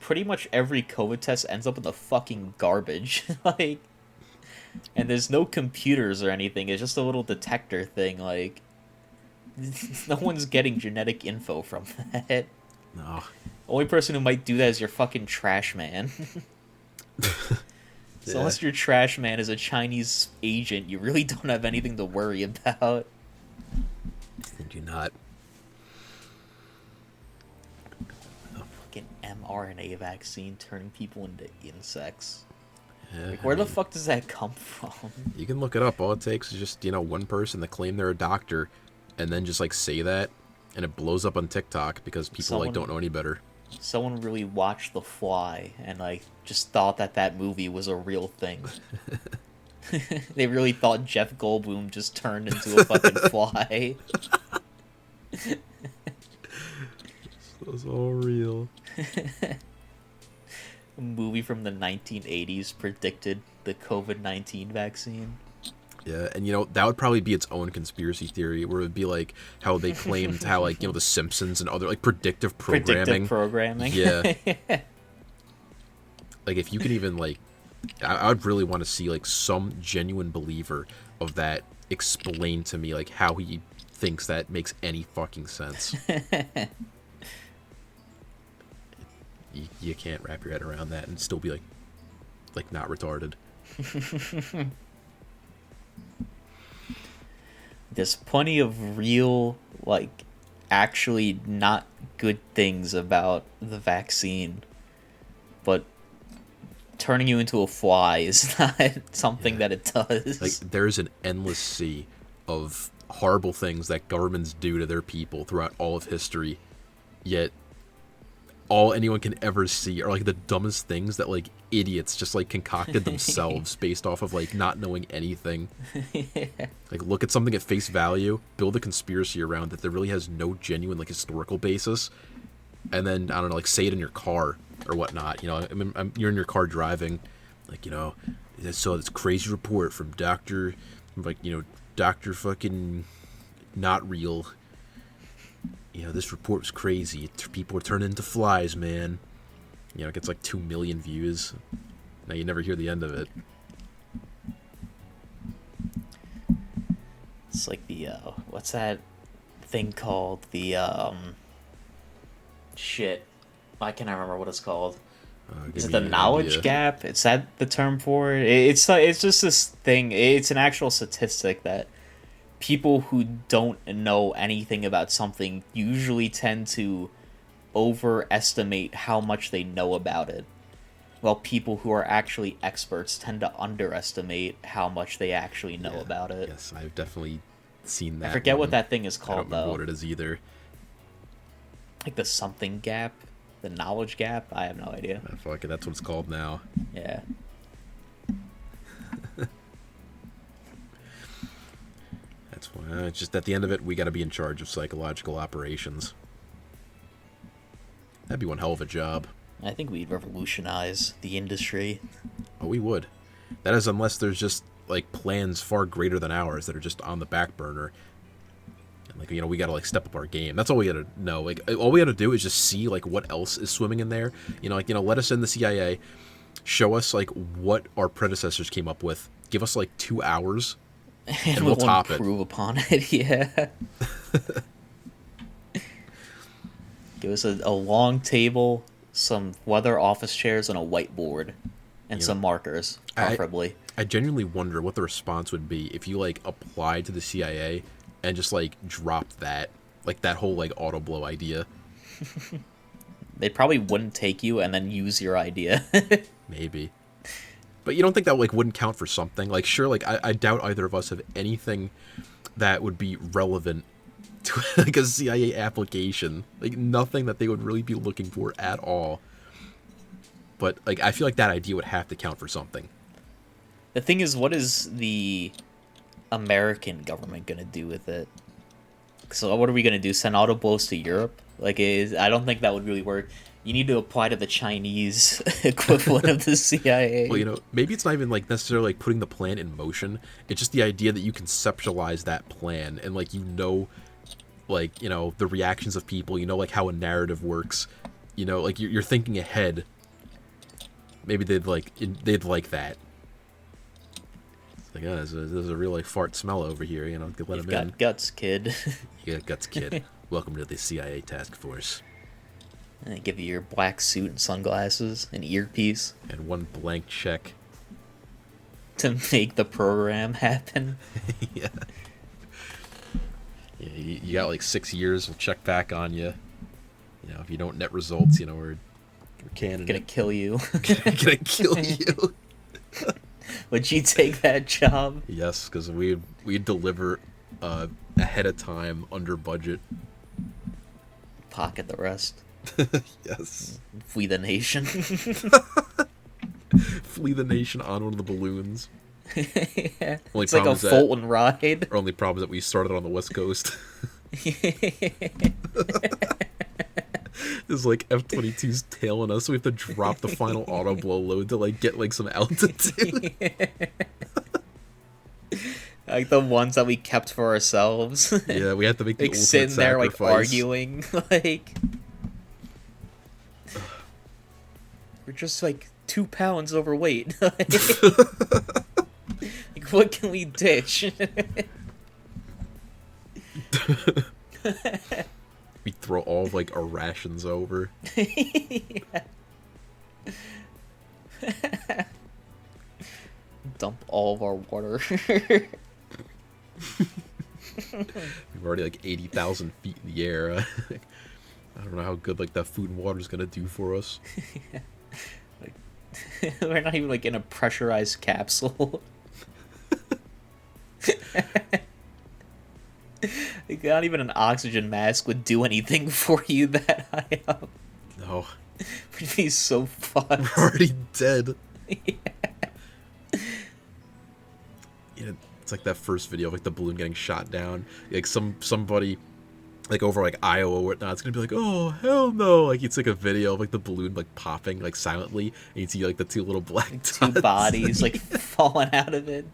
pretty much every COVID test ends up in the fucking garbage. Like, and there's no computers or anything. It's just a little detector thing. Like, no one's getting genetic info from that. No. Only person who might do that is your fucking trash man. So unless your trash man is a Chinese agent, you really don't have anything to worry about. They do not. Fucking mRNA vaccine turning people into insects. Yeah, Like, where the fuck does that come from? You can look it up. All it takes is just, you know, one person to claim they're a doctor and then just, like, say that, and it blows up on TikTok because people, like, don't know any better. Someone really watched The Fly and, like, just thought that movie was a real thing. They really thought Jeff Goldblum just turned into a fucking fly. It's all real. A movie from the 1980s predicted the COVID-19 vaccine. Yeah, and, you know, that would probably be its own conspiracy theory, where it would be, like, how they claimed how, like, you know, The Simpsons and other, like, predictive programming. Predictive programming. Yeah. Like, if you could even, like, I would really want to see, like, some genuine believer of that explain to me, like, how he thinks that makes any fucking sense. You can't wrap your head around that and still be, like not retarded. There's plenty of real, like, actually not good things about the vaccine, but turning you into a fly is not something that it does. Like, there's an endless sea of horrible things that governments do to their people throughout all of history, yet all anyone can ever see are, like, the dumbest things that, like, idiots just, like, concocted themselves based off of, like, not knowing anything. Yeah. Like, look at something at face value, build a conspiracy around it that really has no genuine, like, historical basis, and then, I don't know, like, say it in your car or whatnot. You know, I mean, you're in your car driving, like, you know, I saw this crazy report from Dr. like, you know, Dr. fucking not real. You know, this report was crazy. People were turning into flies, man. You know, it gets like 2 million views. Now you never hear the end of it. It's like the, what's that thing called? The, shit. I cannot remember what it's called. Is it the knowledge gap? Is that the term for it? It's just this thing. It's an actual statistic that people who don't know anything about something usually tend to overestimate how much they know about it, while people who are actually experts tend to underestimate how much they actually know about it. Yes, I've definitely seen that. I forget what that thing is called, I don't remember though. what it is either. Like the something gap? The knowledge gap? I have no idea. Fuck it, that's what it's called now. Yeah. That's why. It's just at the end of it, we got to be in charge of psychological operations. That'd be one hell of a job. I think we'd revolutionize the industry. Oh, we would. That is, unless there's just, like, plans far greater than ours that are just on the back burner. And, like, you know, we gotta, like, step up our game. That's all we gotta know. Like, all we gotta do is just see, like, what else is swimming in there. You know, like, you know, let us in the CIA. Show us, like, what our predecessors came up with. Give us, like, 2 hours. And we'll top it. Improve upon it, yeah. Give us a long table, some leather office chairs, and a whiteboard, and some markers, preferably. I genuinely wonder what the response would be if you like applied to the CIA and just like dropped that, like that whole like auto blow idea. They probably wouldn't take you and then use your idea. Maybe. But you don't think that like wouldn't count for something? Like, sure, like I doubt either of us have anything that would be relevant to like a CIA application. Like nothing that they would really be looking for at all. But like I feel like that idea would have to count for something. The thing is, what is the American government gonna do with it? So what are we gonna do? Send auto blows to Europe? Like, I don't think that would really work. You need to apply to the Chinese equivalent of the CIA. Well, you know, maybe it's not even like necessarily like putting the plan in motion. It's just the idea that you conceptualize that plan and like like the reactions of people. You know, like how a narrative works. You know, like you're thinking ahead. Maybe they'd like that. It's like, oh, there's a real like fart smell over here. You know, let You've him got in. guts, kid. You got guts, kid. Welcome to the CIA task force. And they give you your black suit and sunglasses and earpiece And one blank check. to make the program happen. Yeah. Yeah, you got like 6 years. We'll check back on you. You know, if you don't net results, you know, we're candidate. Gonna kill you. Gonna kill you. Would you take that job? Yes, because we deliver ahead of time, under budget. Pocket the rest. Yes. Flee the nation. Flee the nation on one of the balloons. Yeah. Only It's like a problem is that- Fulton ride. Our only problem is that we started on the West Coast. It's like F-22's tailing us, so we have to drop the final auto blow load to like get like some altitude. Like the ones that we kept for ourselves. Yeah, we had to make the Like ultimate sitting there like sacrifice. arguing. Like we're just like 2 pounds overweight. Like what can we ditch? We throw all of like our rations over. Yeah. Dump all of our water. We're already like 80,000 feet in the air. I don't know how good like that food and water is gonna do for us. We're not even like in a pressurized capsule. Like, not even an oxygen mask would do anything for you that high up. No, We'd be so fucked. we're already dead. Yeah, it's like that first video of like the balloon getting shot down. Like somebody like over like Iowa or whatnot, it's gonna be like, oh hell no! Like it's like a video of like the balloon like popping like silently, and you see like the two little black Like, dots. two bodies like falling out of it.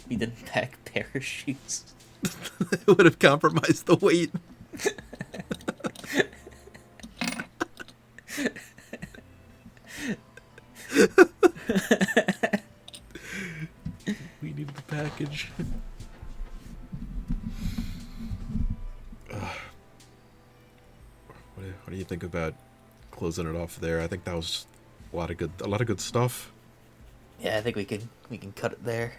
We didn't pack parachutes. It would have compromised the weight. We needed the package. What do you think about closing it off there? I think that was a lot of good stuff. Yeah, I think we can cut it there.